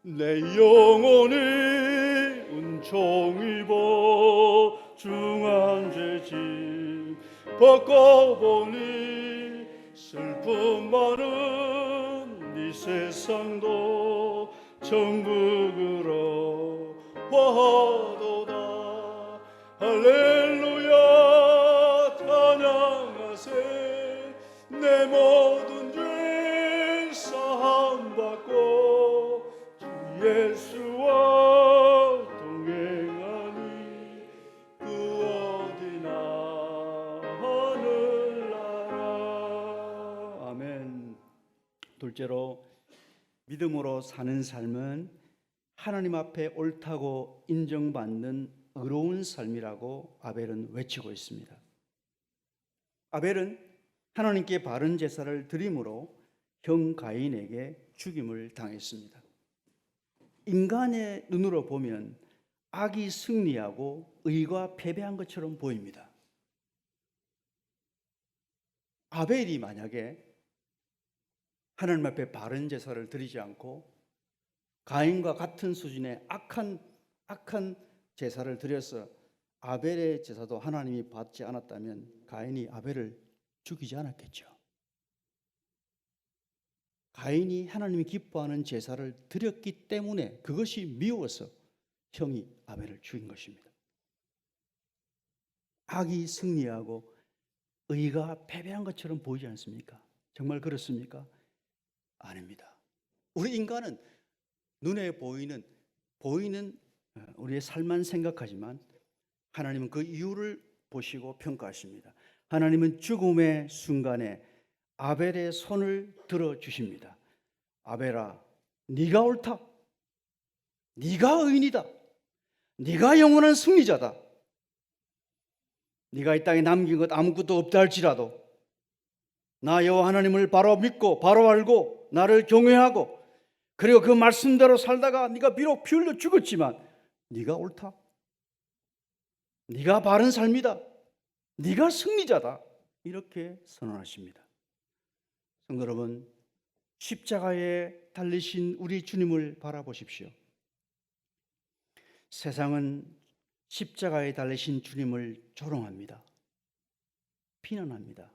내 영혼이 은총 입어 중한 죄짐 벗고보니 슬픔 많은 이 세상도 천국으로 화도다. 할렐루야 찬양하세. 내 모든 죄 사함 받고 예수와 동행하니 그 어디나 하늘나라. 아멘. 둘째로, 믿음으로 사는 삶은 하나님 앞에 옳다고 인정받는 의로운 삶이라고 아벨은 외치고 있습니다. 아벨은 하나님께 바른 제사를 드림으로 형 가인에게 죽임을 당했습니다. 인간의 눈으로 보면 악이 승리하고 의가 패배한 것처럼 보입니다. 아벨이 만약에 하나님 앞에 바른 제사를 드리지 않고 가인과 같은 수준의 악한 제사를 드려서 아벨의 제사도 하나님이 받지 않았다면 가인이 아벨을 죽이지 않았겠죠. 가인이 하나님이 기뻐하는 제사를 드렸기 때문에 그것이 미워서 형이 아벨을 죽인 것입니다. 악이 승리하고 의가 패배한 것처럼 보이지 않습니까? 정말 그렇습니까? 아닙니다. 우리 인간은 눈에 보이는 우리의 삶만 생각하지만 하나님은 그 이유를 보시고 평가하십니다. 하나님은 죽음의 순간에 아벨의 손을 들어주십니다. 아벨아, 네가 옳다. 네가 의인이다. 네가 영원한 승리자다. 네가 이 땅에 남긴 것 아무것도 없다 할지라도 나 여호와 하나님을 바로 믿고 바로 알고 나를 경외하고 그리고 그 말씀대로 살다가 네가 비록 피 흘려 죽었지만 네가 옳다. 네가 바른 삶이다. 네가 승리자다. 이렇게 선언하십니다. 성도 여러분, 십자가에 달리신 우리 주님을 바라보십시오. 세상은 십자가에 달리신 주님을 조롱합니다. 비난합니다.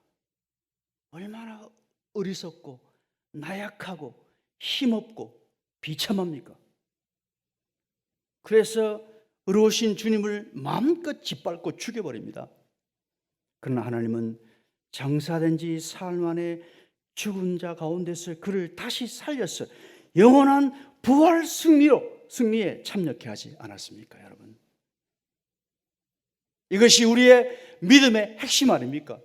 얼마나 어리석고 나약하고 힘없고 비참합니까? 그래서 의로우신 주님을 마음껏 짓밟고 죽여버립니다. 그러나 하나님은 장사된 지 사흘 만에 죽은 자 가운데서 그를 다시 살려서 영원한 부활 승리에 참여케 하지 않았습니까, 여러분? 이것이 우리의 믿음의 핵심 아닙니까?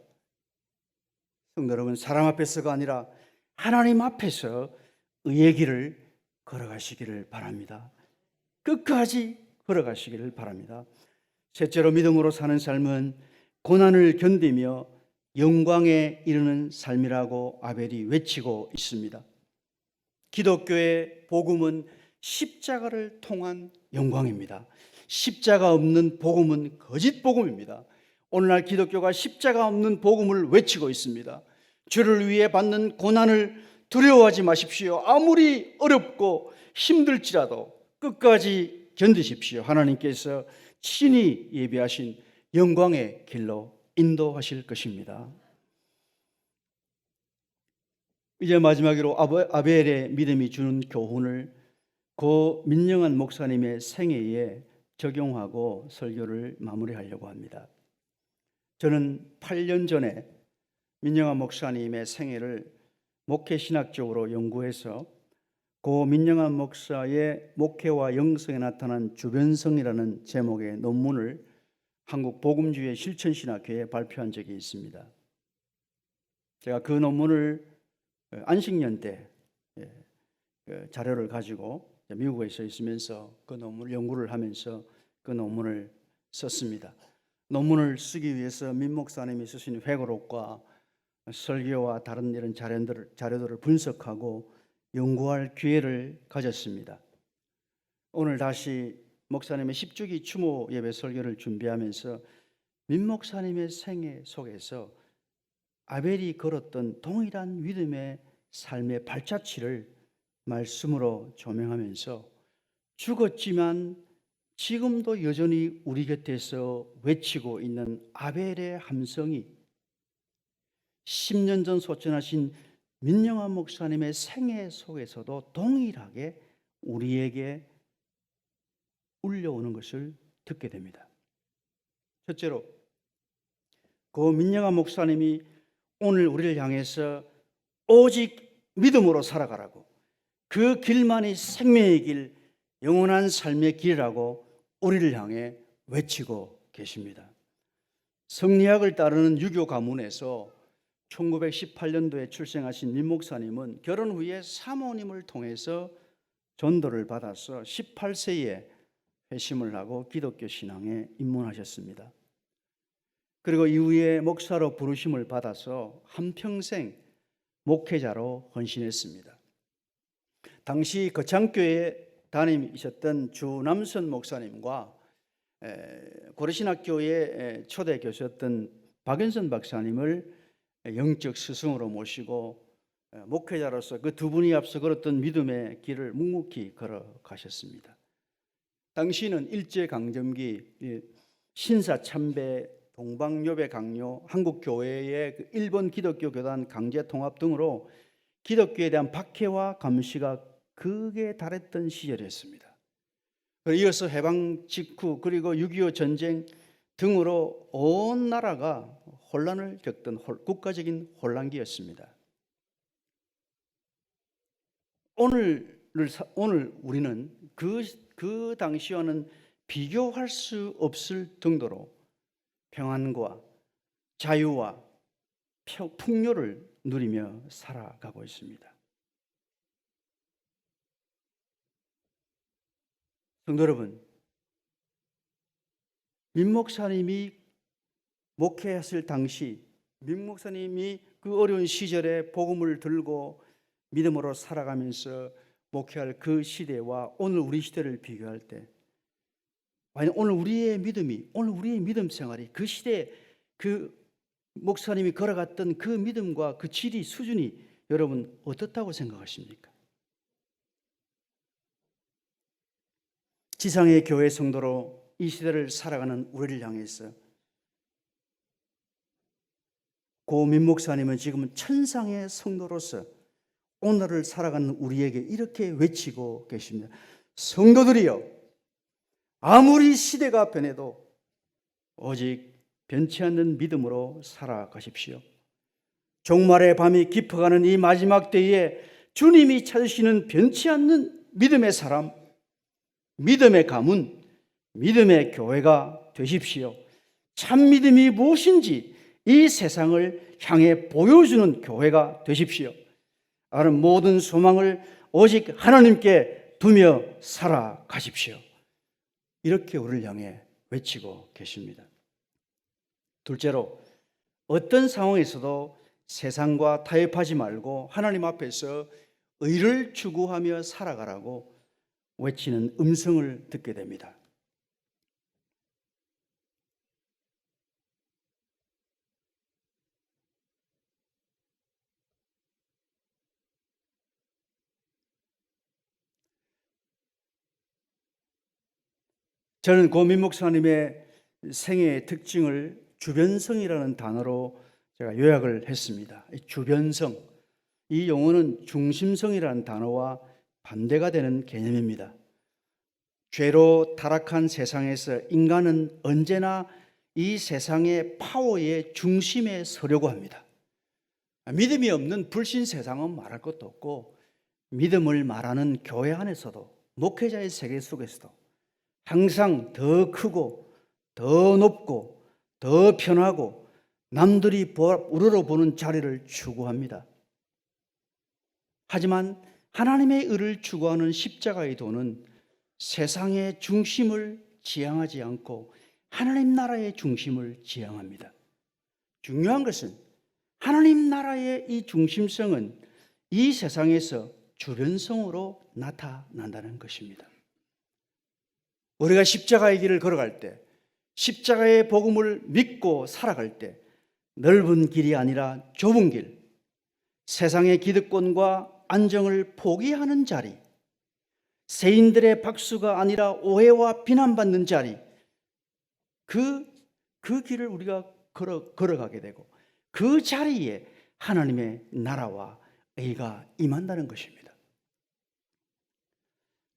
성도 여러분, 사람 앞에서가 아니라 하나님 앞에서 의의 길을 걸어가시기를 바랍니다. 끝까지 걸어가시기를 바랍니다. 셋째로, 믿음으로 사는 삶은 고난을 견디며 영광에 이르는 삶이라고 아벨이 외치고 있습니다. 기독교의 복음은 십자가를 통한 영광입니다. 십자가 없는 복음은 거짓 복음입니다. 오늘날 기독교가 십자가 없는 복음을 외치고 있습니다. 주를 위해 받는 고난을 두려워하지 마십시오. 아무리 어렵고 힘들지라도 끝까지 견디십시오. 하나님께서 친히 예비하신 영광의 길로 인도하실 것입니다. 이제 마지막으로 아벨의 믿음이 주는 교훈을 고 민영환 목사님의 생애에 적용하고 설교를 마무리하려고 합니다. 저는 8년 전에 민영환 목사님의 생애를 목회신학적으로 연구해서 고 민영환 목사의 목회와 영성에 나타난 주변성이라는 제목의 논문을 한국 복음주의 실천신학회에 발표한 적이 있습니다. 제가 그 논문을 안식년 때 자료를 가지고 미국에 있으면서 그 논문을 연구를 하면서 그 논문을 썼습니다. 논문을 쓰기 위해서 민 목사님이 쓰신 회고록과 설교와 다른 이런 자료들을 분석하고 연구할 기회를 가졌습니다. 오늘 다시 목사님의 10주기 추모 예배 설교를 준비하면서 민 목사님의 생애 속에서 아벨이 걸었던 동일한 믿음의 삶의 발자취를 말씀으로 조명하면서 죽었지만 지금도 여전히 우리 곁에서 외치고 있는 아벨의 함성이 10년 전 소천하신 민영환 목사님의 생애 속에서도 동일하게 우리에게 울려오는 것을 듣게 됩니다. 첫째로, 그 민영환 목사님이 오늘 우리를 향해서 오직 믿음으로 살아가라고, 그 길만이 생명의 길, 영원한 삶의 길이라고 우리를 향해 외치고 계십니다. 성리학을 따르는 유교 가문에서 1918년도에 출생하신 민 목사님은 결혼 후에 사모님을 통해서 전도를 받아서 18세에 회심을 하고 기독교 신앙에 입문하셨습니다. 그리고 이후에 목사로 부르심을 받아서 한평생 목회자로 헌신했습니다. 당시 거창교회 담임이셨던 주남선 목사님과 고려신학교의 초대 교수였던 박연선 박사님을 영적 스승으로 모시고 목회자로서 그 두 분이 앞서 걸었던 믿음의 길을 묵묵히 걸어가셨습니다. 당시는 일제강점기 신사참배, 동방요배 강요, 한국교회의 일본 기독교 교단 강제 통합 등으로 기독교에 대한 박해와 감시가 극에 달했던 시절이었습니다. 이어서 해방 직후 그리고 6.25 전쟁 등으로 온 나라가 혼란을 겪던 국가적인 혼란기였습니다. 오늘 우리는 그 당시와는 비교할 수 없을 정도로 평안과 자유와 풍요를 누리며 살아가고 있습니다. 성도 여러분, 민 목사님이 목회했을 당시, 민 목사님이 그 어려운 시절에 복음을 들고 믿음으로 살아가면서 목회할 그 시대와 오늘 우리 시대를 비교할 때, 만약 오늘 우리의 믿음 생활이 그 시대에 그 목사님이 걸어갔던 그 믿음과 그 질이, 수준이 여러분 어떻다고 생각하십니까? 지상의 교회 성도로 이 시대를 살아가는 우리를 향해서 고 민 목사님은 지금 천상의 성도로서 오늘을 살아가는 우리에게 이렇게 외치고 계십니다. 성도들이여, 아무리 시대가 변해도 오직 변치 않는 믿음으로 살아가십시오. 종말의 밤이 깊어가는 이 마지막 때에 주님이 찾으시는 변치 않는 믿음의 사람, 믿음의 가문, 믿음의 교회가 되십시오. 참 믿음이 무엇인지 이 세상을 향해 보여주는 교회가 되십시오. 다른 모든 소망을 오직 하나님께 두며 살아가십시오. 이렇게 우리를 향해 외치고 계십니다. 둘째로, 어떤 상황에서도 세상과 타협하지 말고 하나님 앞에서 의를 추구하며 살아가라고 외치는 음성을 듣게 됩니다. 저는 고민 목사님의 생애의 특징을 주변성이라는 단어로 제가 요약을 했습니다. 주변성, 이 용어는 중심성이라는 단어와 반대가 되는 개념입니다. 죄로 타락한 세상에서 인간은 언제나 이 세상의 파워의 중심에 서려고 합니다. 믿음이 없는 불신 세상은 말할 것도 없고, 믿음을 말하는 교회 안에서도, 목회자의 세계 속에서도 항상 더 크고 더 높고 더 편하고 남들이 우러러보는 자리를 추구합니다. 하지만 하나님의 의를 추구하는 십자가의 도는 세상의 중심을 지향하지 않고 하나님 나라의 중심을 지향합니다. 중요한 것은 하나님 나라의 이 중심성은 이 세상에서 주변성으로 나타난다는 것입니다. 우리가 십자가의 길을 걸어갈 때, 십자가의 복음을 믿고 살아갈 때 넓은 길이 아니라 좁은 길, 세상의 기득권과 안정을 포기하는 자리, 세인들의 박수가 아니라 오해와 비난받는 자리, 그 길을 우리가 걸어가게 되고 그 자리에 하나님의 나라와 의가 임한다는 것입니다.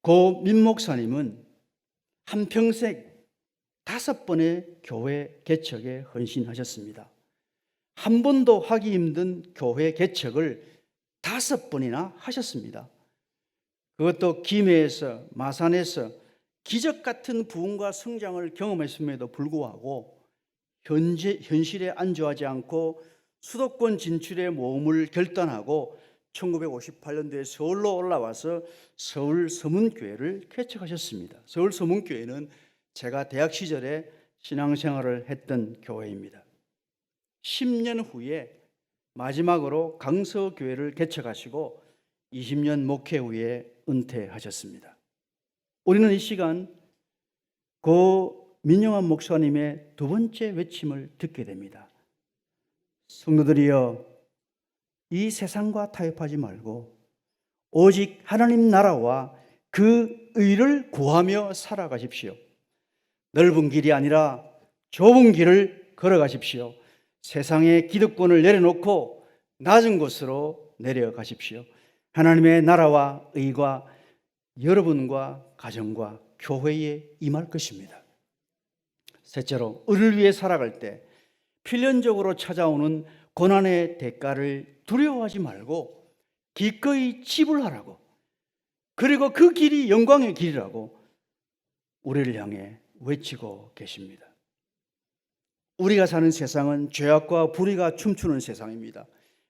고 민 목사님은 한평생 5번의 교회 개척에 헌신하셨습니다. 한 번도 하기 힘든 교회 개척을 5번이나 하셨습니다. 그것도 김해에서, 마산에서 기적 같은 부흥과 성장을 경험했음에도 불구하고 현실에 안주하지 않고 수도권 진출의 모험을 결단하고 1958년도에 서울로 올라와서 서울 서문교회를 개척하셨습니다. 서울 서문교회는 제가 대학 시절에 신앙생활을 했던 교회입니다. 10년 후에 마지막으로 강서교회를 개척하시고 20년 목회 후에 은퇴하셨습니다. 우리는 이 시간 고 민영환 목사님의 두 번째 외침을 듣게 됩니다. 성도들이여, 이 세상과 타협하지 말고 오직 하나님 나라와 그 의를 구하며 살아가십시오. 넓은 길이 아니라 좁은 길을 걸어가십시오. 세상의 기득권을 내려놓고 낮은 곳으로 내려가십시오. 하나님의 나라와 의가 여러분과 가정과 교회에 임할 것입니다. 셋째로, 의를 위해 살아갈 때 필연적으로 찾아오는 고난의 대가를 두려워하지 말고 기꺼이 지불하라고, 그리고 그 길이 영광의 길이라고 우리를 향해 외치고 계십니다. 우리가 사는 세상은 죄악과 불의가 춤추는 세상입니다.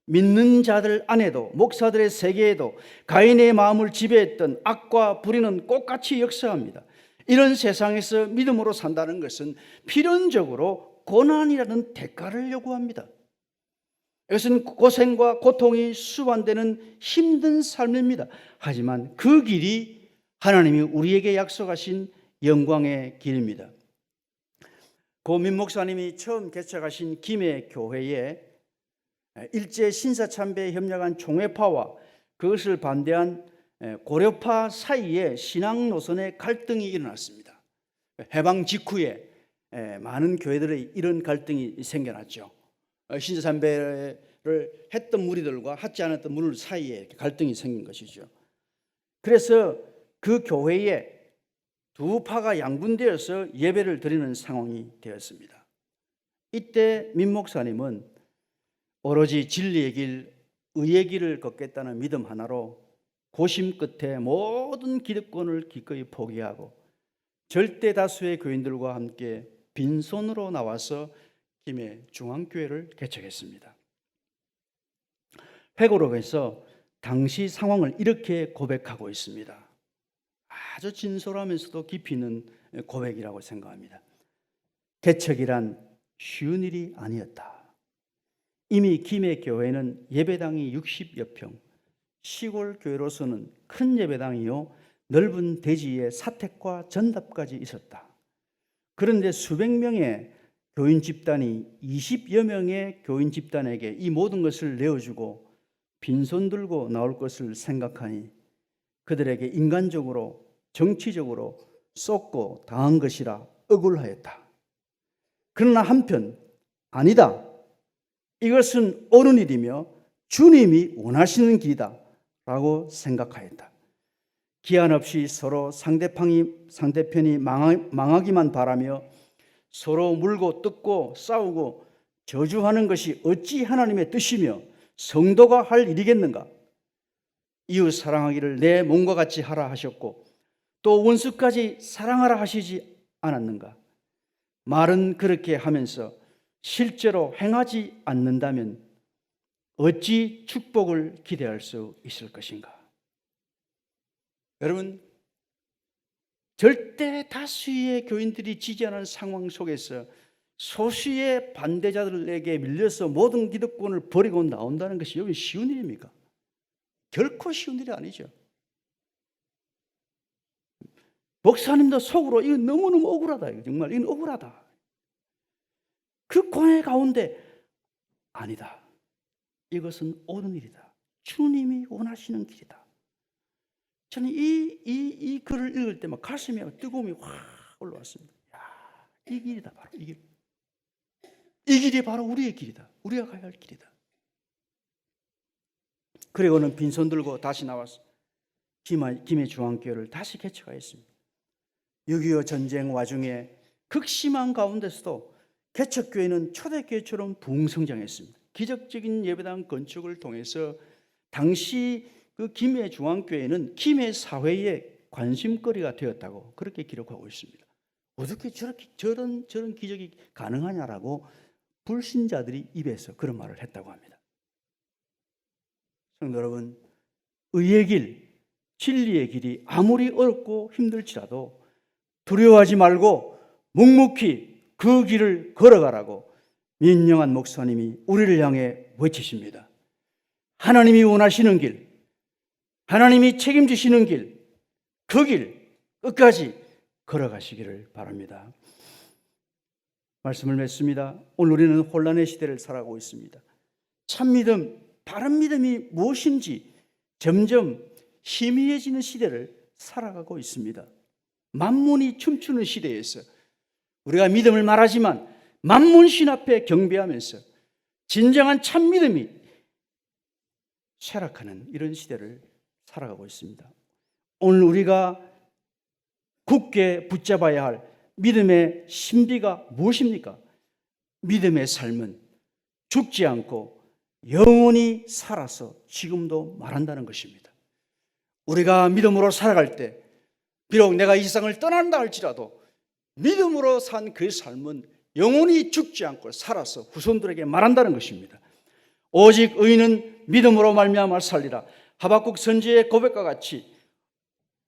믿는 자들 안에도, 목사들의 세계에도 가인의 마음을 지배했던 악과 불의는 똑같이 역사합니다. 이런 세상에서 믿음으로 산다는 것은 필연적으로 고난이라는 대가를 요구합니다. 이것은 고생과 고통이 수반되는 힘든 삶입니다. 하지만 그 길이 하나님이 우리에게 약속하신 영광의 길입니다. 고민 목사님이 처음 개척하신 김해 교회에 일제 신사참배에 협력한 총회파와 그것을 반대한 고려파 사이에 신앙 노선의 갈등이 일어났습니다. 해방 직후에 많은 교회들의 이런 갈등이 생겨났죠. 신사참배를 했던 무리들과 하지 않았던 무리들 사이에 갈등이 생긴 것이죠. 그래서 그 교회에 두 파가 양분되어서 예배를 드리는 상황이 되었습니다. 이때 민 목사님은 오로지 진리의 길, 의의 길을 걷겠다는 믿음 하나로 고심 끝에 모든 기득권을 기꺼이 포기하고 절대 다수의 교인들과 함께 빈손으로 나와서 김해 중앙교회를 개척했습니다. 회고록에서 당시 상황을 이렇게 고백하고 있습니다. 아주 진솔하면서도 깊이 있는 고백이라고 생각합니다. 개척이란 쉬운 일이 아니었다. 이미 김해 교회는 예배당이 60여 평, 시골 교회로서는 큰 예배당이요 넓은 대지에 사택과 전답까지 있었다. 그런데 수백 명의 교인 집단이 20여 명의 교인 집단에게 이 모든 것을 내어주고 빈손 들고 나올 것을 생각하니 그들에게 인간적으로 정치적으로 쏟고 당한 것이라 억울하였다. 그러나 한편 아니다. 이것은 옳은 일이며 주님이 원하시는 길이다 라고 생각하였다. 기한 없이 서로 상대편이 망하기만 바라며 서로 물고 뜯고 싸우고 저주하는 것이 어찌 하나님의 뜻이며 성도가 할 일이겠는가? 이웃 사랑하기를 내 몸과 같이 하라 하셨고 또 원수까지 사랑하라 하시지 않았는가? 말은 그렇게 하면서 실제로 행하지 않는다면 어찌 축복을 기대할 수 있을 것인가? 여러분, 절대 다수의 교인들이 지지하는 상황 속에서 소수의 반대자들에게 밀려서 모든 기득권을 버리고 나온다는 것이 여기 쉬운 일입니까? 결코 쉬운 일이 아니죠. 목사님도 속으로 이거 너무너무 억울하다. 정말 이건 억울하다. 그 고뇌 가운데 아니다. 이것은 옳은 일이다. 주님이 원하시는 길이다. 저는 이 글을 읽을 때 막 가슴에 뜨거움이 확 올라왔습니다. 야, 이 길이다. 바로 이 길. 이 길이 바로 우리의 길이다. 우리가 가야 할 길이다. 그리고는 빈손 들고 다시 나와서 김해 중앙교회를 다시 개척하였습니다. 6.25 전쟁 와중에 극심한 가운데서도 개척교회는 초대교회처럼 부흥성장했습니다. 기적적인 예배당 건축을 통해서 당시 그 김해 중앙교회는 김해 사회의 관심거리가 되었다고 그렇게 기록하고 있습니다. 어떻게 저런 기적이 가능하냐라고 불신자들이 입에서 그런 말을 했다고 합니다. 성도 여러분, 의의 길, 진리의 길이 아무리 어렵고 힘들지라도 두려워하지 말고 묵묵히 그 길을 걸어가라고 민영환 목사님이 우리를 향해 외치십니다. 하나님이 원하시는 길, 하나님이 책임지시는 길, 그 길 끝까지 걸어가시기를 바랍니다. 말씀을 맺습니다. 오늘 우리는 혼란의 시대를 살아가고 있습니다. 참 믿음, 바른 믿음이 무엇인지 점점 희미해지는 시대를 살아가고 있습니다. 만문이 춤추는 시대에서 우리가 믿음을 말하지만 만문신 앞에 경배하면서 진정한 참 믿음이 쇠락하는 이런 시대를 살아가고 있습니다. 오늘 우리가 굳게 붙잡아야 할 믿음의 신비가 무엇입니까? 믿음의 삶은 죽지 않고 영원히 살아서 지금도 말한다는 것입니다. 우리가 믿음으로 살아갈 때 비록 내가 이 세상을 떠난다 할지라도 믿음으로 산 그 삶은 영원히 죽지 않고 살아서 후손들에게 말한다는 것입니다. 오직 의인은 믿음으로 말미암아 살리라. 하박국 선지의 고백과 같이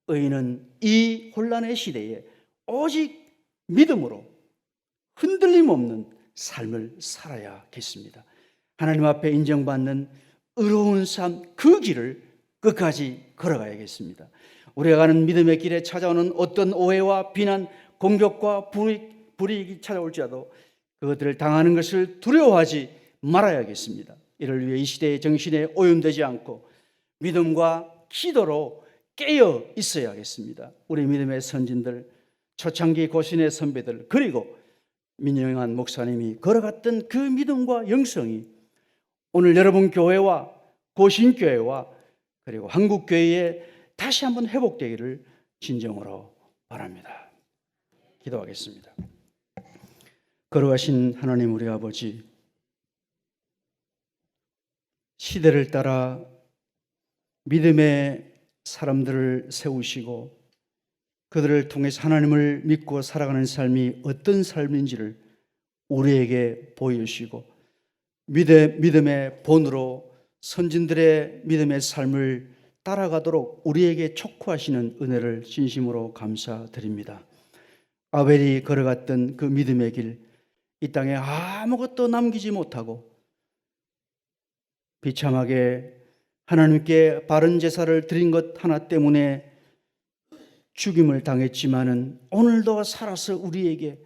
의인은 이 혼란의 시대에 오직 믿음으로 흔들림 없는 삶을 살아야겠습니다. 하나님 앞에 인정받는 의로운 삶, 그 길을 끝까지 걸어가야겠습니다. 우리가 가는 믿음의 길에 찾아오는 어떤 오해와 비난, 공격과 불이익이 찾아올지라도 그것들을 당하는 것을 두려워하지 말아야겠습니다. 이를 위해 이 시대의 정신에 오염되지 않고 믿음과 기도로 깨어 있어야겠습니다. 우리 믿음의 선진들, 초창기 고신의 선배들, 그리고 민영환 목사님이 걸어갔던 그 믿음과 영성이 오늘 여러분 교회와 고신교회와 그리고 한국교회에 다시 한번 회복되기를 진정으로 바랍니다. 기도하겠습니다. 걸어가신 하나님 우리 아버지, 시대를 따라 믿음의 사람들을 세우시고 그들을 통해서 하나님을 믿고 살아가는 삶이 어떤 삶인지를 우리에게 보여주시고 믿음의 본으로 선진들의 믿음의 삶을 따라가도록 우리에게 촉구하시는 은혜를 진심으로 감사드립니다. 아벨이 걸어갔던 그 믿음의 길, 이 땅에 아무것도 남기지 못하고 비참하게 하나님께 바른 제사를 드린 것 하나 때문에 죽임을 당했지만은 오늘도 살아서 우리에게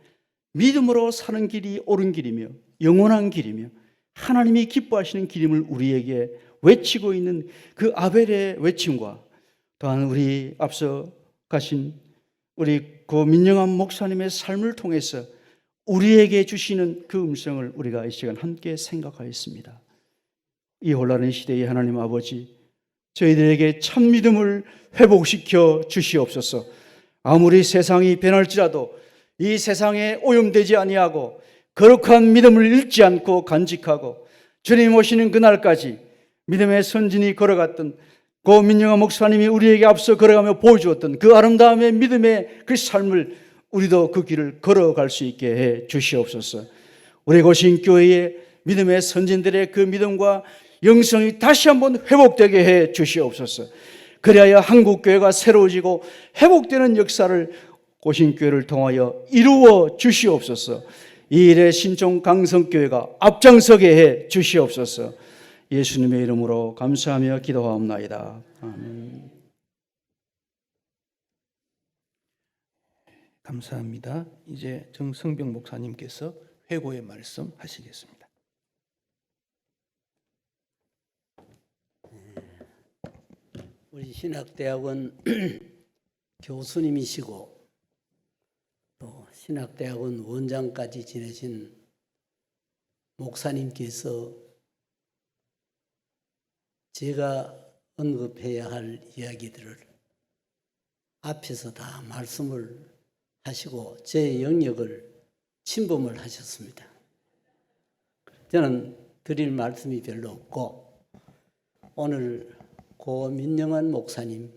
믿음으로 사는 길이 옳은 길이며 영원한 길이며 하나님이 기뻐하시는 길임을 우리에게 외치고 있는 그 아벨의 외침과 또한 우리 앞서 가신 우리 고 민영환 목사님의 삶을 통해서 우리에게 주시는 그 음성을 우리가 이 시간 함께 생각하였습니다. 이 혼란의 시대에 하나님 아버지, 저희들에게 참 믿음을 회복시켜 주시옵소서. 아무리 세상이 변할지라도 이 세상에 오염되지 아니하고 거룩한 믿음을 잃지 않고 간직하고 주님 오시는 그날까지 믿음의 선진이 걸어갔던 고 민영환 목사님이 우리에게 앞서 걸어가며 보여주었던 그 아름다움의 믿음의 그 삶을 우리도 그 길을 걸어갈 수 있게 해 주시옵소서. 우리 고신교회의 믿음의 선진들의 그 믿음과 영성이 다시 한번 회복되게 해 주시옵소서. 그리하여 한국교회가 새로워지고 회복되는 역사를 고신교회를 통하여 이루어 주시옵소서. 이 일에 신촌 강성교회가 앞장서게 해 주시옵소서. 예수님의 이름으로 감사하며 기도하옵나이다. 아멘. 감사합니다. 이제 정성병 목사님께서 회고의 말씀 하시겠습니다. 우리 신학대학원 교수님이시고 또 신학대학원 원장까지 지내신 목사님께서 제가 언급해야 할 이야기들을 앞에서 다 말씀을 하시고 제 영역을 침범을 하셨습니다. 저는 드릴 말씀이 별로 없고 오늘 고 민영환 목사님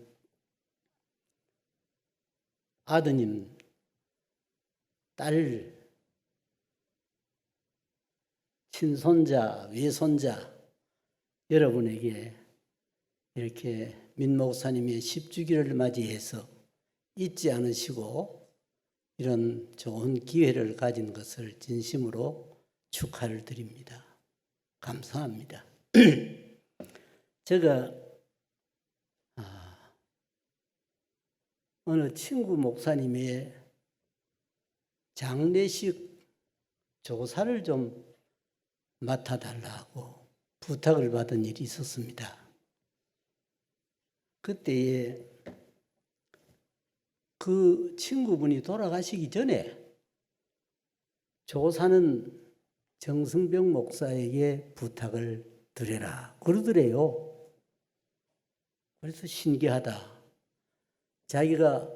아드님, 딸, 친손자, 외손자 여러분에게 이렇게 민 목사님의 10주기를 맞이해서 잊지 않으시고 이런 좋은 기회를 가진 것을 진심으로 축하를 드립니다. 감사합니다. 제가 어느 친구 목사님의 장례식 조사를 좀 맡아달라고 부탁을 받은 일이 있었습니다. 그때에 그 친구분이 돌아가시기 전에 조사는 정승병 목사에게 부탁을 드려라 그러더래요. 그래서 신기하다. 자기가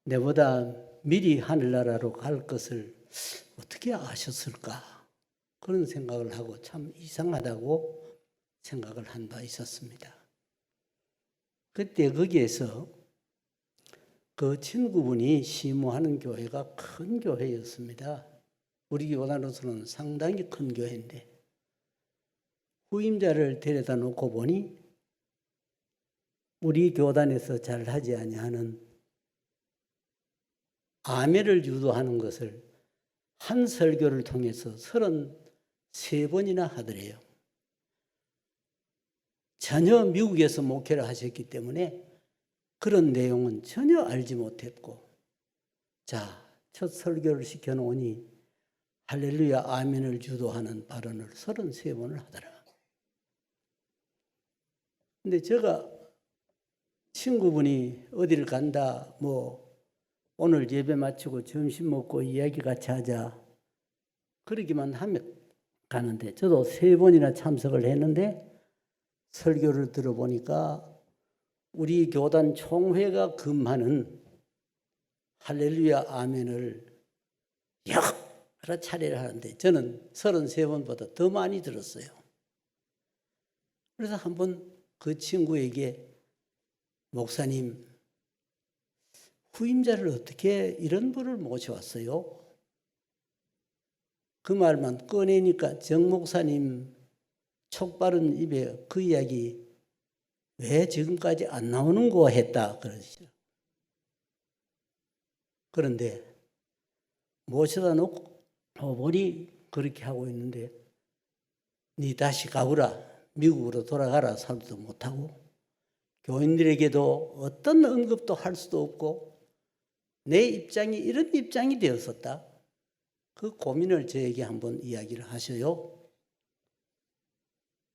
내보다 미리 하늘나라로 갈 것을 어떻게 아셨을까? 그런 생각을 하고 참 이상하다고 생각을 한 바 있었습니다. 그때 거기에서 그 친구분이 시무하는 교회가 큰 교회였습니다. 우리 교단으로서는 상당히 큰 교회인데 후임자를 데려다 놓고 보니 우리 교단에서 잘 하지 아니하는 아멘을 유도하는 것을 한 설교를 통해서 33번이나 하더래요. 전혀 미국에서 목회를 하셨기 때문에 그런 내용은 전혀 알지 못했고, 자, 첫 설교를 시켜놓으니 할렐루야 아멘을 유도하는 발언을 33번을 하더라. 근데 제가 친구분이 어디를 간다, 오늘 예배 마치고 점심 먹고 이야기 같이 하자, 그러기만 하면 가는데, 저도 3번이나 참석을 했는데 설교를 들어보니까 우리 교단 총회가 금하는 할렐루야 아멘을 여러 차례를 하는데 저는 33번보다 더 많이 들었어요. 그래서 한번 그 친구에게 목사님, 후임자를 어떻게 이런 분을 모셔왔어요? 그 말만 꺼내니까 정 목사님 촉바른 입에 그 이야기 왜 지금까지 안 나오는 거 했다 그러시죠. 그런데 모셔다 놓고 보니 그렇게 하고 있는데 니 다시 가거라. 미국으로 돌아가라. 살도 못하고 교인들에게도 어떤 언급도 할 수도 없고 내 입장이 이런 입장이 되었었다. 그 고민을 저에게 한번 이야기를 하셔요.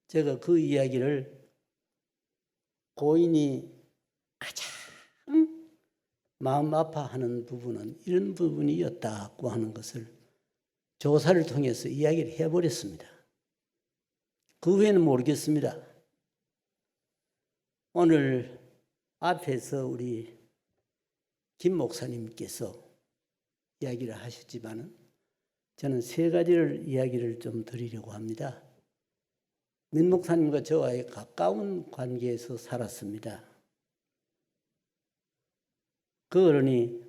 제가 그 이야기를 고인이 가장 마음 아파하는 부분은 이런 부분이었다고 하는 것을 조사를 통해서 이야기를 해버렸습니다. 그 후에는 모르겠습니다. 오늘 앞에서 우리 김 목사님께서 이야기를 하셨지만은 저는 세 가지를 이야기를 좀 드리려고 합니다. 민 목사님과 저와의 가까운 관계에서 살았습니다. 그 어른이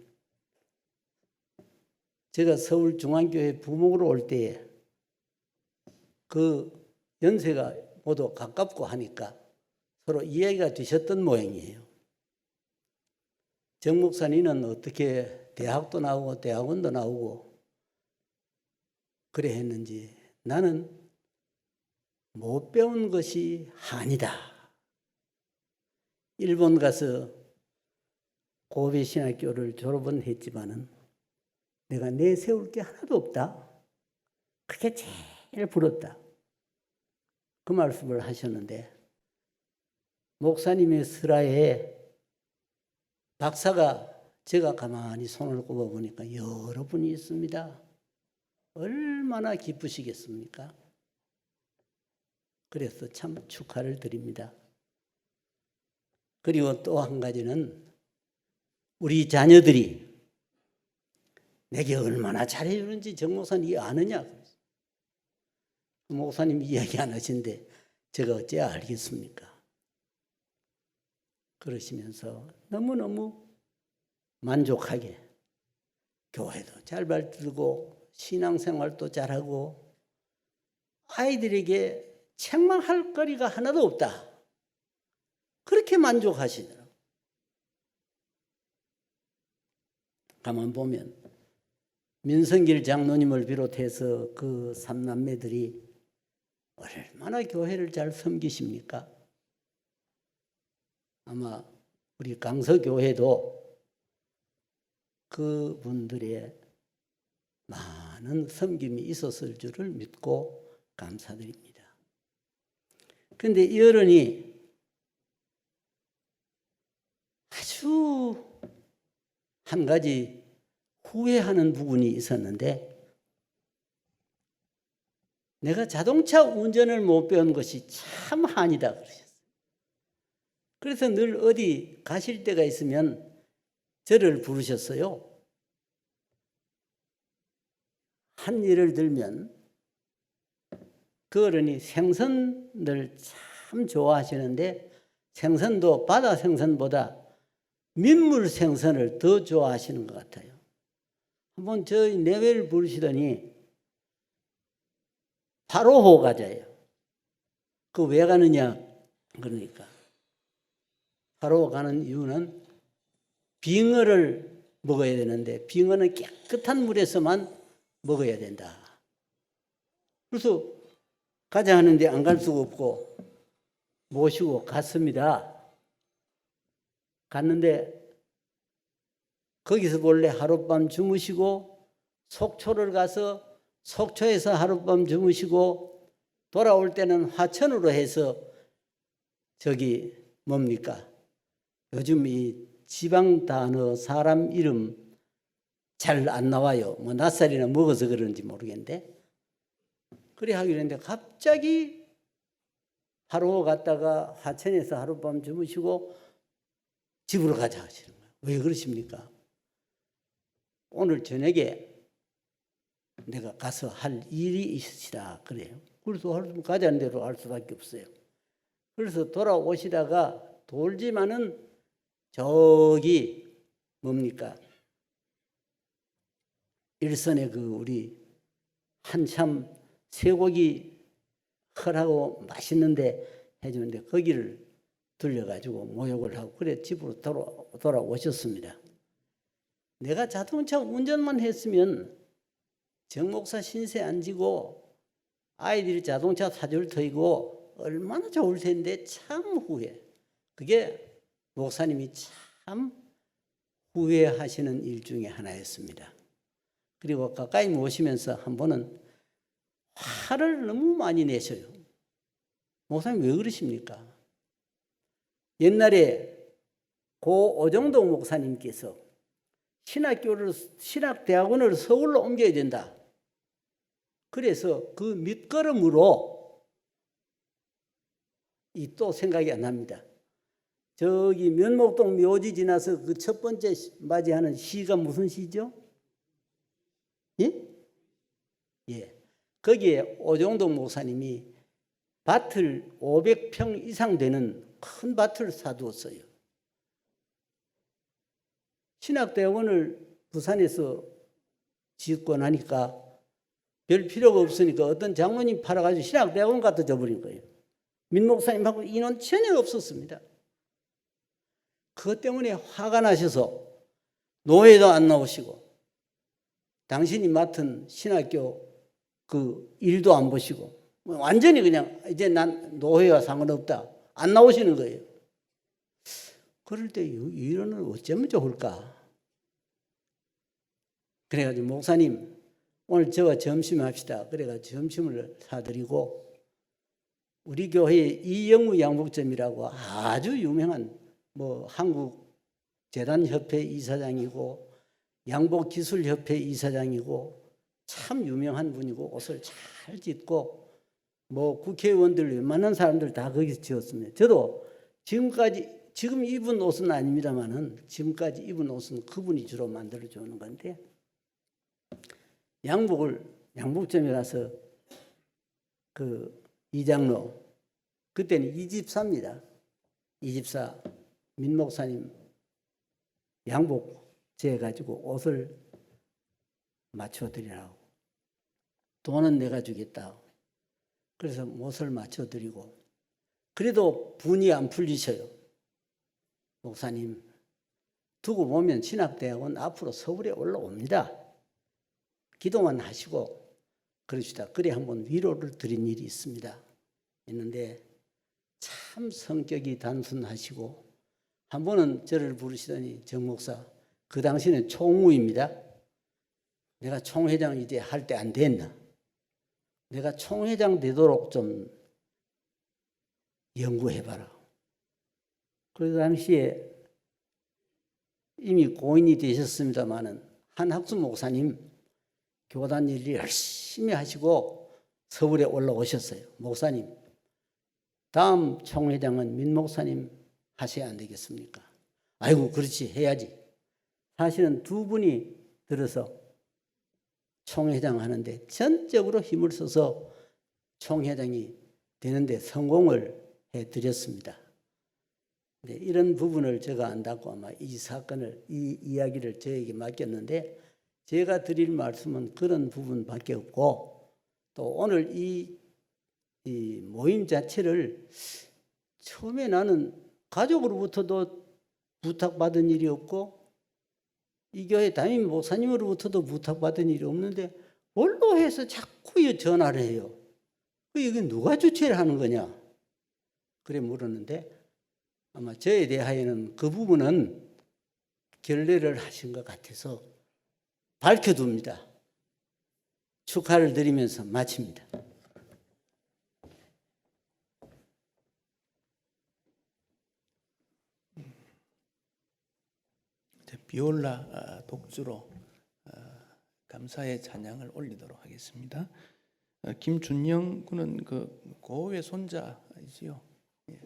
제가 서울중앙교회 부목으로 올 때에 그 연세가 모두 가깝고 하니까 서로 이야기가 되셨던 모양이에요. 정 목사님은 어떻게 대학도 나오고 대학원도 나오고 그래 했는지 나는 못 배운 것이 한이다. 일본 가서 고베신학교를 졸업은 했지만은 내가 내세울 게 하나도 없다. 그게 제일 부럽다. 그 말씀을 하셨는데 목사님의 슬하에 박사가 제가 가만히 손을 꼽아보니까 여러 분이 있습니다. 얼마나 기쁘시겠습니까? 그래서 참 축하를 드립니다. 그리고 또 한 가지는 우리 자녀들이 내게 얼마나 잘해주는지 정 목사님 아느냐? 목사님 이야기 안 하신데 제가 어째 알겠습니까? 그러시면서 너무너무 만족하게 교회도 잘 발들고 신앙생활도 잘하고 아이들에게 책망할 거리가 하나도 없다. 그렇게 만족하시더라고요. 가만 보면 민성길 장로님을 비롯해서 그 삼남매들이 얼마나 교회를 잘 섬기십니까? 아마 우리 강서교회도 그분들의 많은 섬김이 있었을 줄을 믿고 감사드립니다. 그런데 이 어른이 아주 한 가지 후회하는 부분이 있었는데 내가 자동차 운전을 못 배운 것이 참 한이다 그러셨어요. 그래서 늘 어디 가실 때가 있으면 저를 부르셨어요. 한 예를 들면 그 어른이 생선을 참 좋아하시는데 생선도 바다 생선보다 민물 생선을 더 좋아하시는 것 같아요. 한번 저희 내외를 부르시더니 파로호 가자예요. 그 왜 가느냐 그러니까 파로호 가는 이유는 빙어를 먹어야 되는데 빙어는 깨끗한 물에서만 먹어야 된다. 그래서 가자 하는데 안 갈 수가 없고 모시고 갔습니다. 갔는데 거기서 본래 하룻밤 주무시고 속초를 가서 속초에서 하룻밤 주무시고 돌아올 때는 화천으로 해서 저기 뭡니까? 요즘 이 지방 단어 사람 이름 잘 안 나와요. 뭐 낯살이나 먹어서 그런지 모르겠는데 그래 하기로 했는데 갑자기 하루 갔다가 화천에서 하룻밤 주무시고 집으로 가자 하시는 거예요. 왜 그러십니까? 오늘 저녁에 내가 가서 할 일이 있으시다 그래요. 그래서 가자는 대로 할 수밖에 없어요. 그래서 돌아오시다가 돌지만은 저기 뭡니까? 일선에 그 우리 한참 쇠고기 헐하고 맛있는데 해주는데 거기를 들려가지고 모욕을 하고 그래 집으로 돌아오셨습니다. 내가 자동차 운전만 했으면 정 목사 신세 안 지고 아이들이 자동차 사줄 터이고 얼마나 좋을 텐데 참 후회. 그게 목사님이 참 후회하시는 일 중에 하나였습니다. 그리고 가까이 모시면서 한 번은 화를 너무 많이 내셔요. 목사님 왜 그러십니까? 옛날에 고 오정동 목사님께서 신학대학원을 서울로 옮겨야 된다. 그래서 그 밑거름으로 이 또 생각이 안 납니다. 저기 면목동 묘지 지나서 그 첫 번째 맞이하는 시가 무슨 시죠? 예? 예. 거기에 오정동 목사님이 밭을 500평 이상 되는 큰 밭을 사두었어요. 신학대학원을 부산에서 짓고 나니까 별 필요가 없으니까 어떤 장모님 팔아가지고 신학대학원 갖다 줘버린 거예요. 민 목사님하고 인원 전혀 없었습니다. 그것 때문에 화가 나셔서 노회도 안 나오시고 당신이 맡은 신학교 그 일도 안 보시고 완전히 그냥 이제 난 노회와 상관없다 안 나오시는 거예요. 그럴 때 이론을 어쩌면 좋을까? 그래가지고 목사님 오늘 저와 점심합시다. 그래가지고 점심을 사드리고 우리 교회에 이영우 양복점이라고 아주 유명한 뭐 한국 재단협회 이사장이고 양복기술협회 이사장이고 참 유명한 분이고 옷을 잘 짓고 뭐 국회의원들 웬만한 사람들 다 거기서 지었습니다. 저도 지금 입은 옷은 아닙니다만은 지금까지 입은 옷은 그분이 주로 만들어 주는 건데 양복점에 가서 그 이장로 그때는 이집사입니다. 이집사 민 목사님 양복 재가지고 옷을 맞춰드리라고 돈은 내가 주겠다. 그래서 옷을 맞춰드리고 그래도 분이 안 풀리셔요. 목사님 두고 보면 신학대학원 앞으로 서울에 올라옵니다. 기도만 하시고 그러시다. 그래 한번 위로를 드린 일이 있습니다. 했는데 참 성격이 단순하시고 한 번은 저를 부르시더니 정 목사 그 당시는 총무입니다. 내가 총회장 이제 할 때 안 됐나? 내가 총회장 되도록 좀 연구해봐라. 그 당시에 이미 고인이 되셨습니다마는 한 학수 목사님 교단 일 열심히 하시고 서울에 올라오셨어요. 목사님, 다음 총회장은 민 목사님 하셔야 안 되겠습니까? 아이고 그렇지 해야지. 사실은 두 분이 들어서 총회장 하는데 전적으로 힘을 써서 총회장이 되는데 성공을 해드렸습니다. 네, 이런 부분을 제가 안다고 아마 이 사건을 이 이야기를 저에게 맡겼는데 제가 드릴 말씀은 그런 부분밖에 없고 또 오늘 이 모임 자체를 처음에 나는 가족으로부터도 부탁받은 일이 없고 이 교회 담임 목사님으로부터도 부탁받은 일이 없는데 뭘로 해서 자꾸 전화를 해요. 이게 누가 주최를 하는 거냐? 그래 물었는데 아마 저에 대하여는 그 부분은 결례를 하신 것 같아서 밝혀둡니다. 축하를 드리면서 마칩니다. 비올라 독주로 감사의 찬양을 올리도록 하겠습니다. 김준영 군은 그 고우의 손자이지요. 예.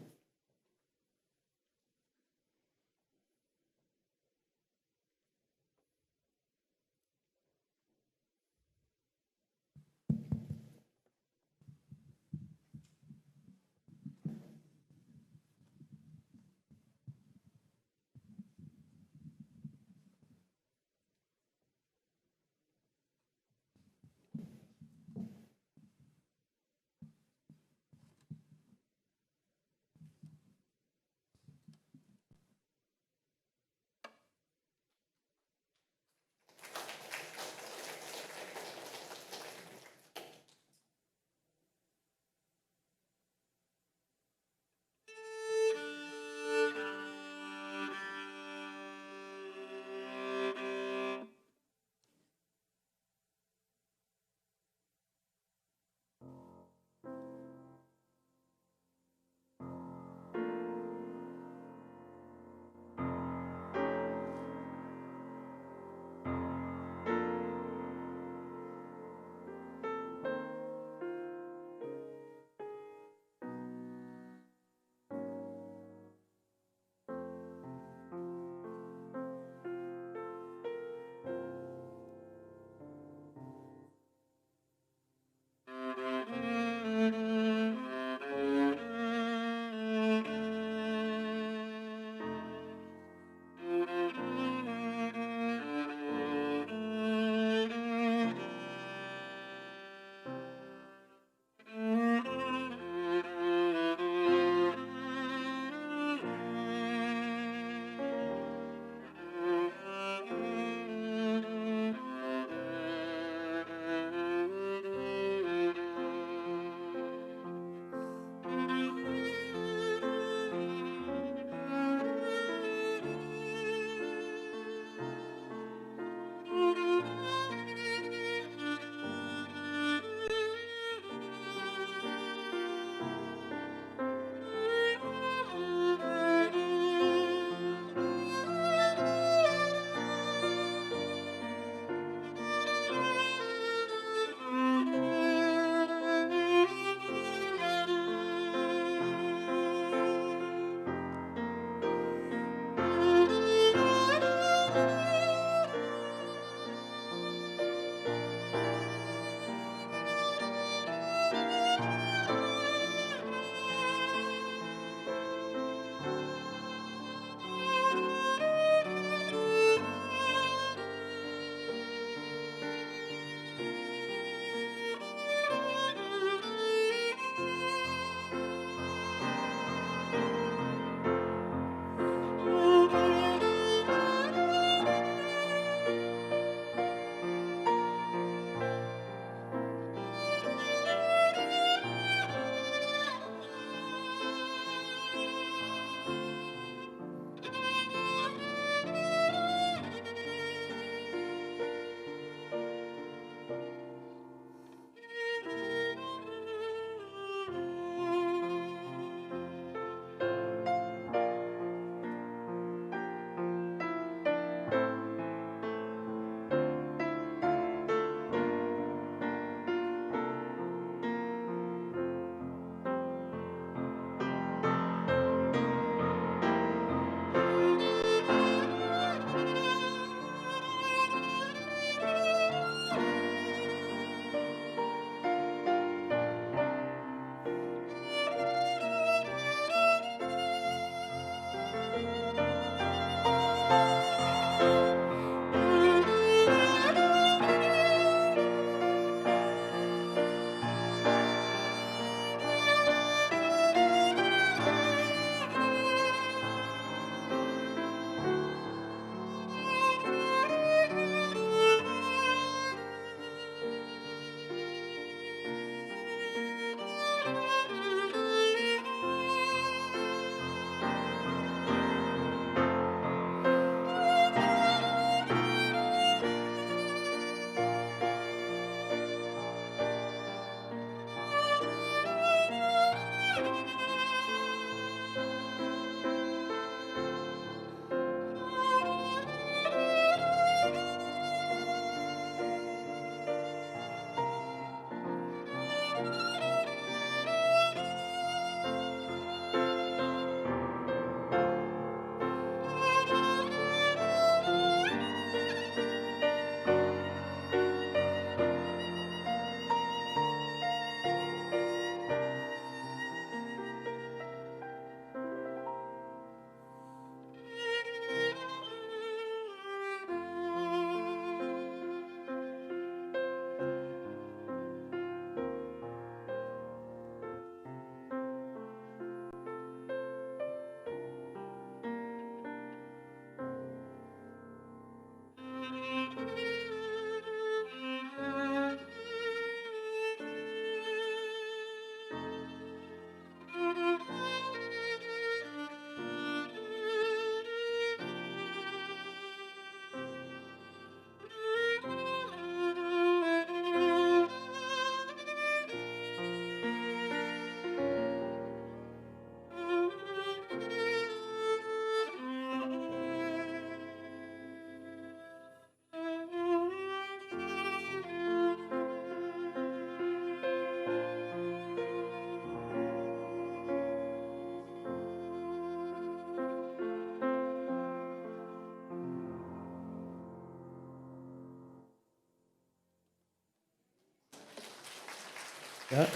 고맙습니다.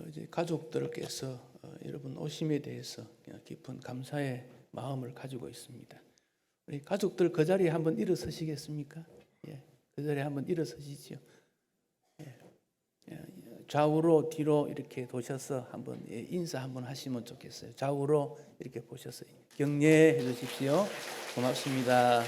이제 가족들께서 여러분 오심에 대해서 깊은 감사의 마음을 가지고 있습니다. 우리 가족들 그 자리에 한번 일어서시겠습니까? 예, 그 자리에 한번 일어서시지요. 좌우로 뒤로 이렇게 도셔서 한번 인사 한번 하시면 좋겠어요. 좌우로 이렇게 보셔서 격려해 주십시오. 고맙습니다.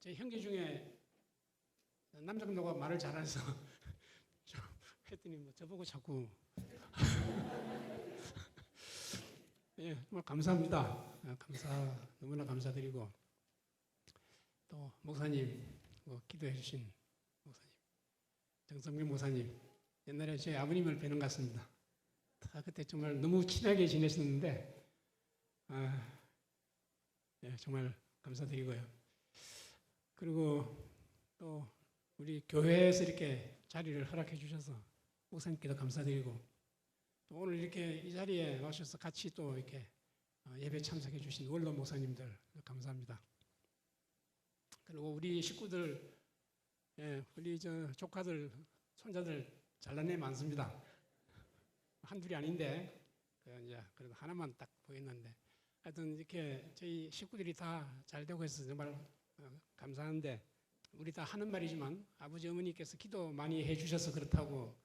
제 형제 중에 남자 정도가 말을 잘해서 좀 했더니 뭐 저보고 자꾸 예, 정말 감사합니다. 너무나 감사드리고 또 목사님 기도해 주신 목사님 정성민 목사님 옛날에 제 아버님을 뵈는 것 같습니다. 그때 정말 너무 친하게 지냈었는데 예, 정말 감사드리고요. 그리고 또 우리 교회에서 이렇게 자리를 허락해 주셔서 목사님께도 감사드리고 또 오늘 이렇게 이 자리에 와주셔서 같이 또 이렇게 예배 참석해 주신 원로 목사님들 감사합니다. 그리고 우리 식구들, 예, 우리 저 조카들, 손자들 잘난 애 많습니다. 한둘이 아닌데 이제 그래도 하나만 딱 보였는데 하여튼 이렇게 저희 식구들이 다 잘 되고 해서 정말 감사한데 우리 다 하는 말이지만 아버지 어머니께서 기도 많이 해주셔서 그렇다고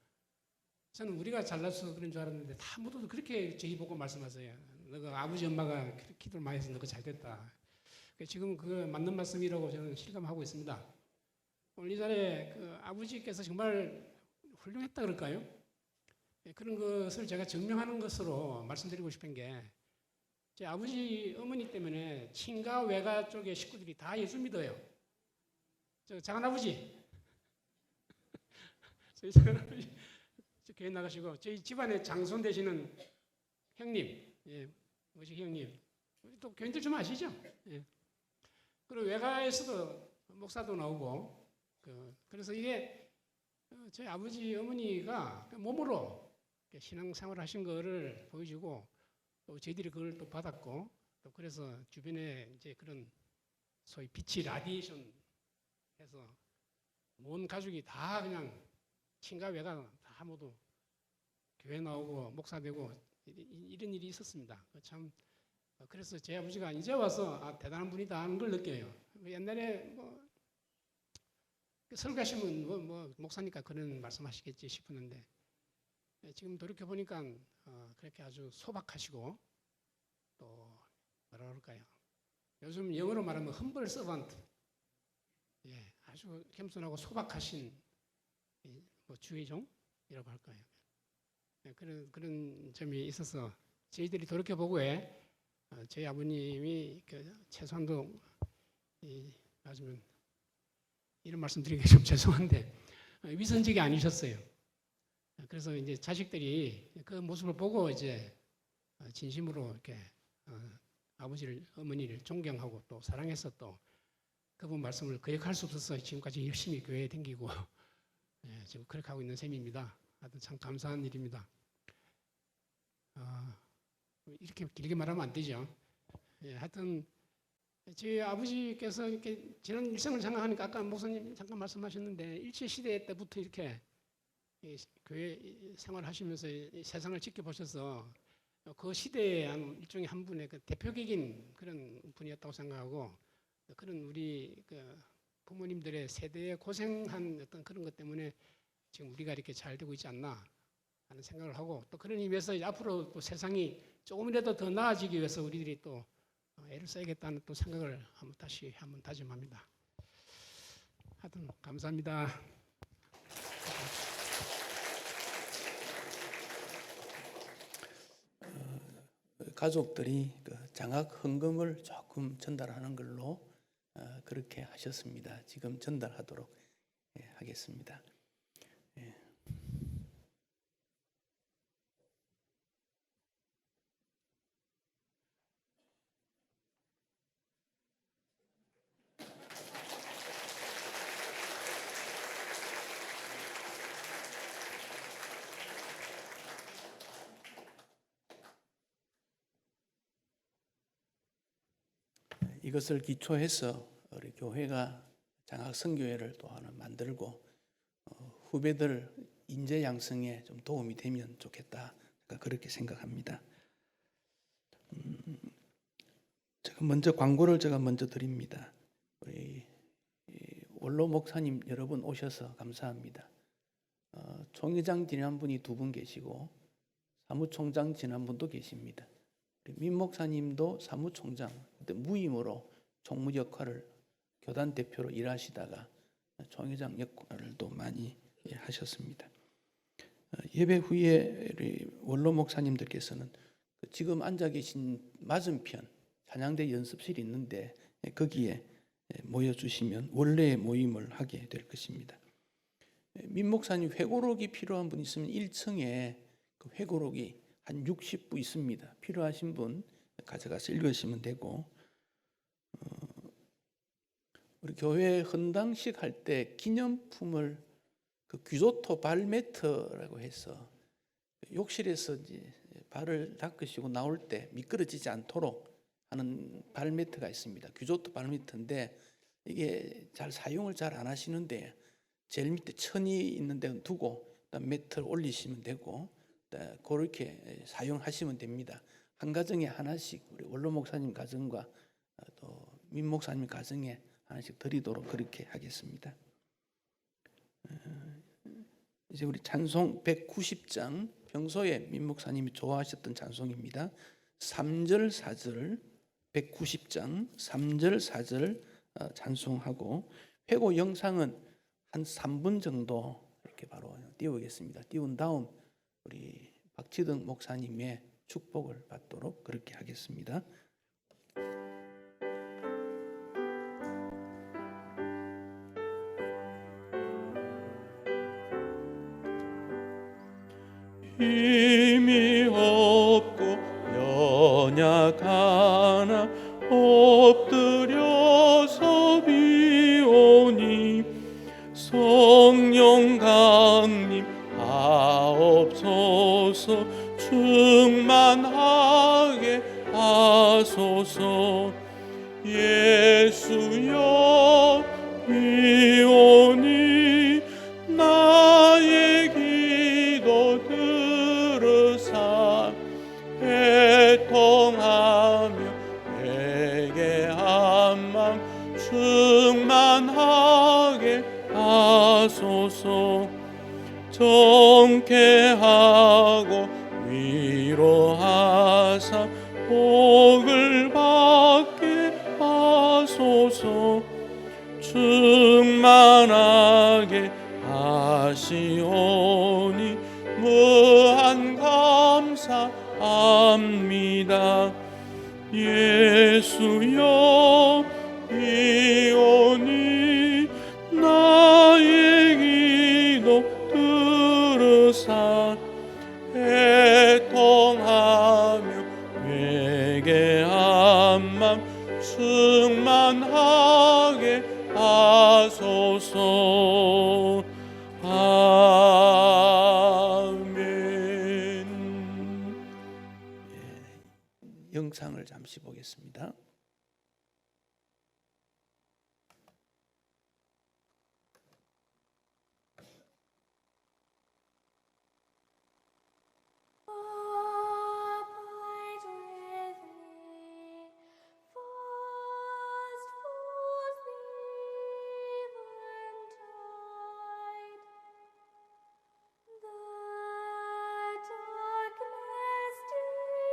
저는 우리가 잘나서 그런 줄 알았는데 다 모두 그렇게 저희 보고 말씀하세요. 너가 아버지 엄마가 기도를 많이 해서 너가 잘 됐다. 지금 그 맞는 말씀이라고 저는 실감하고 있습니다. 오늘 이 자리에 그 아버지께서 정말 훌륭했다 그럴까요? 그런 것을 제가 증명하는 것으로 말씀드리고 싶은 게 제 아버지 어머니 때문에 친가 외가 쪽의 식구들이 다 예수 믿어요. 저 작은아버지, 저희 작은아버지 교회 나가시고 저희 집안의 장손 되시는 형님, 예, 모식 형님, 또 교인들 좀 아시죠? 예. 그리고 외가에서도 목사도 나오고 그래서 이게 저희 아버지 어머니가 몸으로 신앙생활 하신 거를 보여주고 또 저희들이 그걸 또 받았고 또 그래서 주변에 이제 그런 소위 빛이 라디에이션 해서 온 가족이 다 그냥 친가 외가 다 모두 교회 나오고 목사 되고 이런 일이 있었습니다. 참 그래서 제 아버지가 이제 와서 대단한 분이다 하는 걸 느껴요. 옛날에 설교하시면 목사니까 그런 말씀하시겠지 싶었는데 지금 돌이켜 보니까 그렇게 아주 소박하시고 또 뭐라 그럴까요? 요즘 영어로 말하면 humble servant, 예, 아주 겸손하고 소박하신 주의종이라고 할까요? 예, 그런 점이 있어서 저희들이 돌이켜 보고에 저희 아버님이 최소한도 맞으면 이런 말씀드리기 좀 죄송한데 위선적이 아니셨어요. 그래서 이제 자식들이 그 모습을 보고 이제 진심으로 이렇게 아버지를 어머니를 존경하고 또 사랑해서 또 그분 말씀을 거역할 수 없어서 지금까지 열심히 교회에 다니고 예, 지금 그렇게 하고 있는 셈입니다. 하여튼 참 감사한 일입니다. 이렇게 길게 말하면 안 되죠. 예, 하여튼 제 아버지께서 이렇게 지난 일생을 생각하니까 아까 목사님 잠깐 말씀하셨는데 일제 시대 때부터 이렇게 교회 생활하시면서 세상을 지켜보셔서 그 시대의 일종의 한 분의 대표적인 그런 분이었다고 생각하고 그런 우리 부모님들의 세대에 고생한 어떤 그런 것 때문에 지금 우리가 이렇게 잘 되고 있지 않나 하는 생각을 하고 또 그런 의미에서 앞으로 또 세상이 조금이라도 더 나아지기 위해서 우리들이 또 애를 써야겠다는 또 생각을 다시 한번 다짐합니다. 하여튼 감사합니다. 가족들이 장학 헌금을 조금 전달하는 걸로 그렇게 하셨습니다. 지금 전달하도록 하겠습니다. 이것을 기초해서 우리 교회가 장학선교회를 또 하나 만들고 후배들 인재 양성에 좀 도움이 되면 좋겠다. 그렇게 생각합니다. 제가 먼저 광고를 먼저 드립니다. 우리 원로 목사님 여러분 오셔서 감사합니다. 총회장 지난 분이 2분 계시고 사무총장 지난 분도 계십니다. 민 목사님도 사무총장 그때 무임으로 총무 역할을 교단 대표로 일하시다가 총회장 역할을 또 많이 하셨습니다. 예배 후에 우리 원로 목사님들께서는 지금 앉아 계신 맞은편 찬양대 연습실이 있는데 거기에 모여주시면 원래의 모임을 하게 될 것입니다. 민 목사님 회고록이 필요한 분 있으면 1층에 그 회고록이 한 60부 있습니다. 필요하신 분 가져가서 읽으시면 되고, 우리 교회 헌당식 할 때 기념품을 그 귀조토 발매트라고 해서 욕실에서 이제 발을 닦으시고 나올 때 미끄러지지 않도록 하는 발매트가 있습니다. 귀조토 발매트인데 이게 잘 사용을 잘 안 하시는데 제일 밑에 천이 있는 데 두고 매트를 올리시면 되고 그렇게 사용하시면 됩니다. 한 가정에 하나씩 우리 원로 목사님 가정과 또 민 목사님 가정에 하나씩 드리도록 그렇게 하겠습니다. 이제 우리 찬송 190장 평소에 민 목사님이 좋아하셨던 찬송입니다. 3절 4절 190장 3절 4절 찬송하고 회고 영상은 한 3분 정도 이렇게 바로 띄우겠습니다. 띄운 다음 우리 박지등 목사님의 축복을 받도록 그렇게 하겠습니다. 힘이 없고 연약하나 엎드려서 비오니 성령 강림 하옵소서 충만하게 하소서 예수여 비오니 나의 기도 들으사 애통하며 내게 한맘 충만하게 하소서 정케하고 위로하사 복을 받게 하소서 충만하게 하시오니 무한 감사합니다. 예수여 비오니 나의 기도 들으사 애통하며 회개한 맘 충만하게 하소서. 아멘. 영상을 잠시 보겠습니다. Abide with me, fast falls the eventide. The darkness deepens,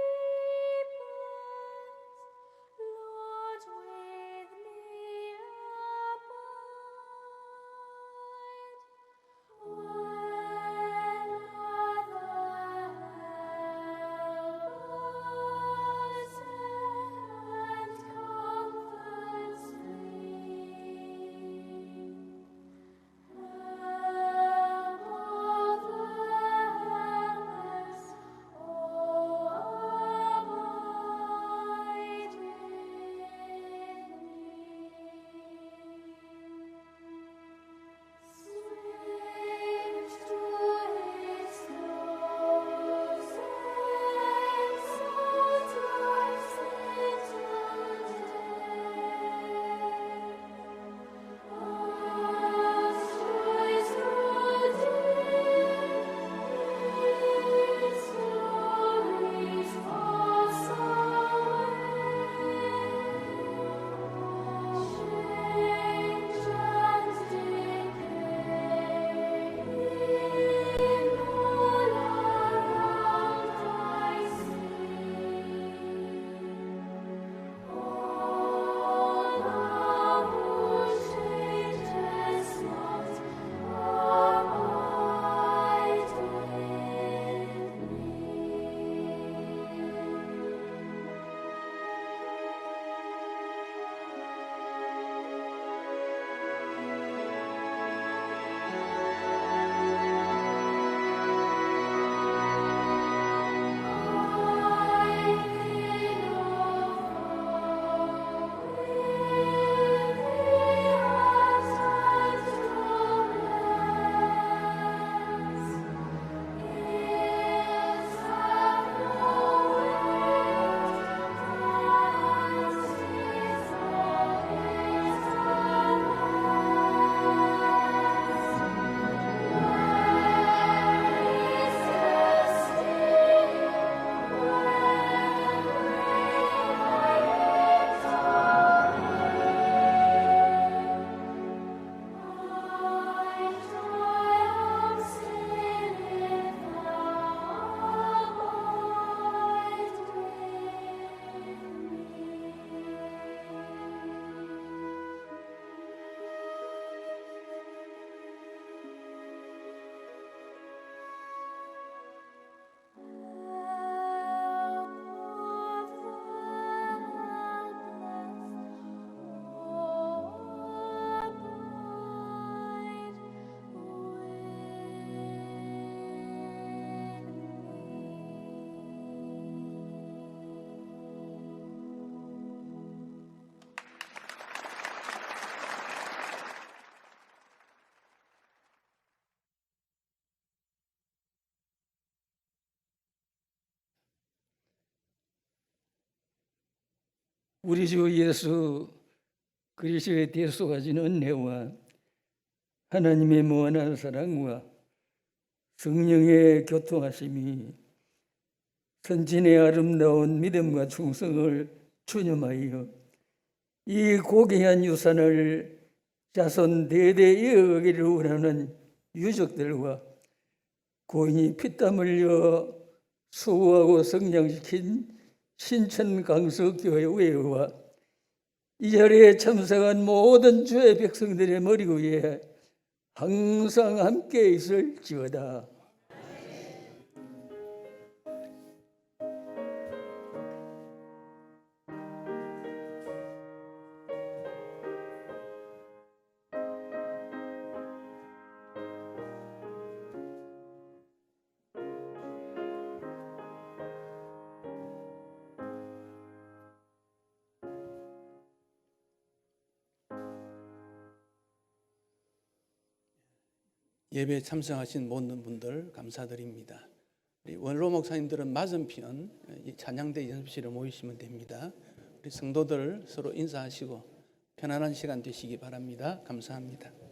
우리 주 예수 그리스도의 대소가 진 은혜와 하나님의 무한한 사랑과 성령의 교통하심이 선진의 아름다운 믿음과 충성을 추념하여 이 고귀한 유산을 자손 대대 이어가기를 원하는 유족들과 고인이 피땀 흘려 수호하고 성장시킨 신천 강석교회 의회와 이 자리에 참석한 모든 주의 백성들의 머리 위에 항상 함께 있을지어다. 예배에 참석하신 모든 분들 감사드립니다. 우리 원로 목사님들은 맞은편 이 찬양대 연습실에 모이시면 됩니다. 우리 성도들 서로 인사하시고 편안한 시간 되시기 바랍니다. 감사합니다.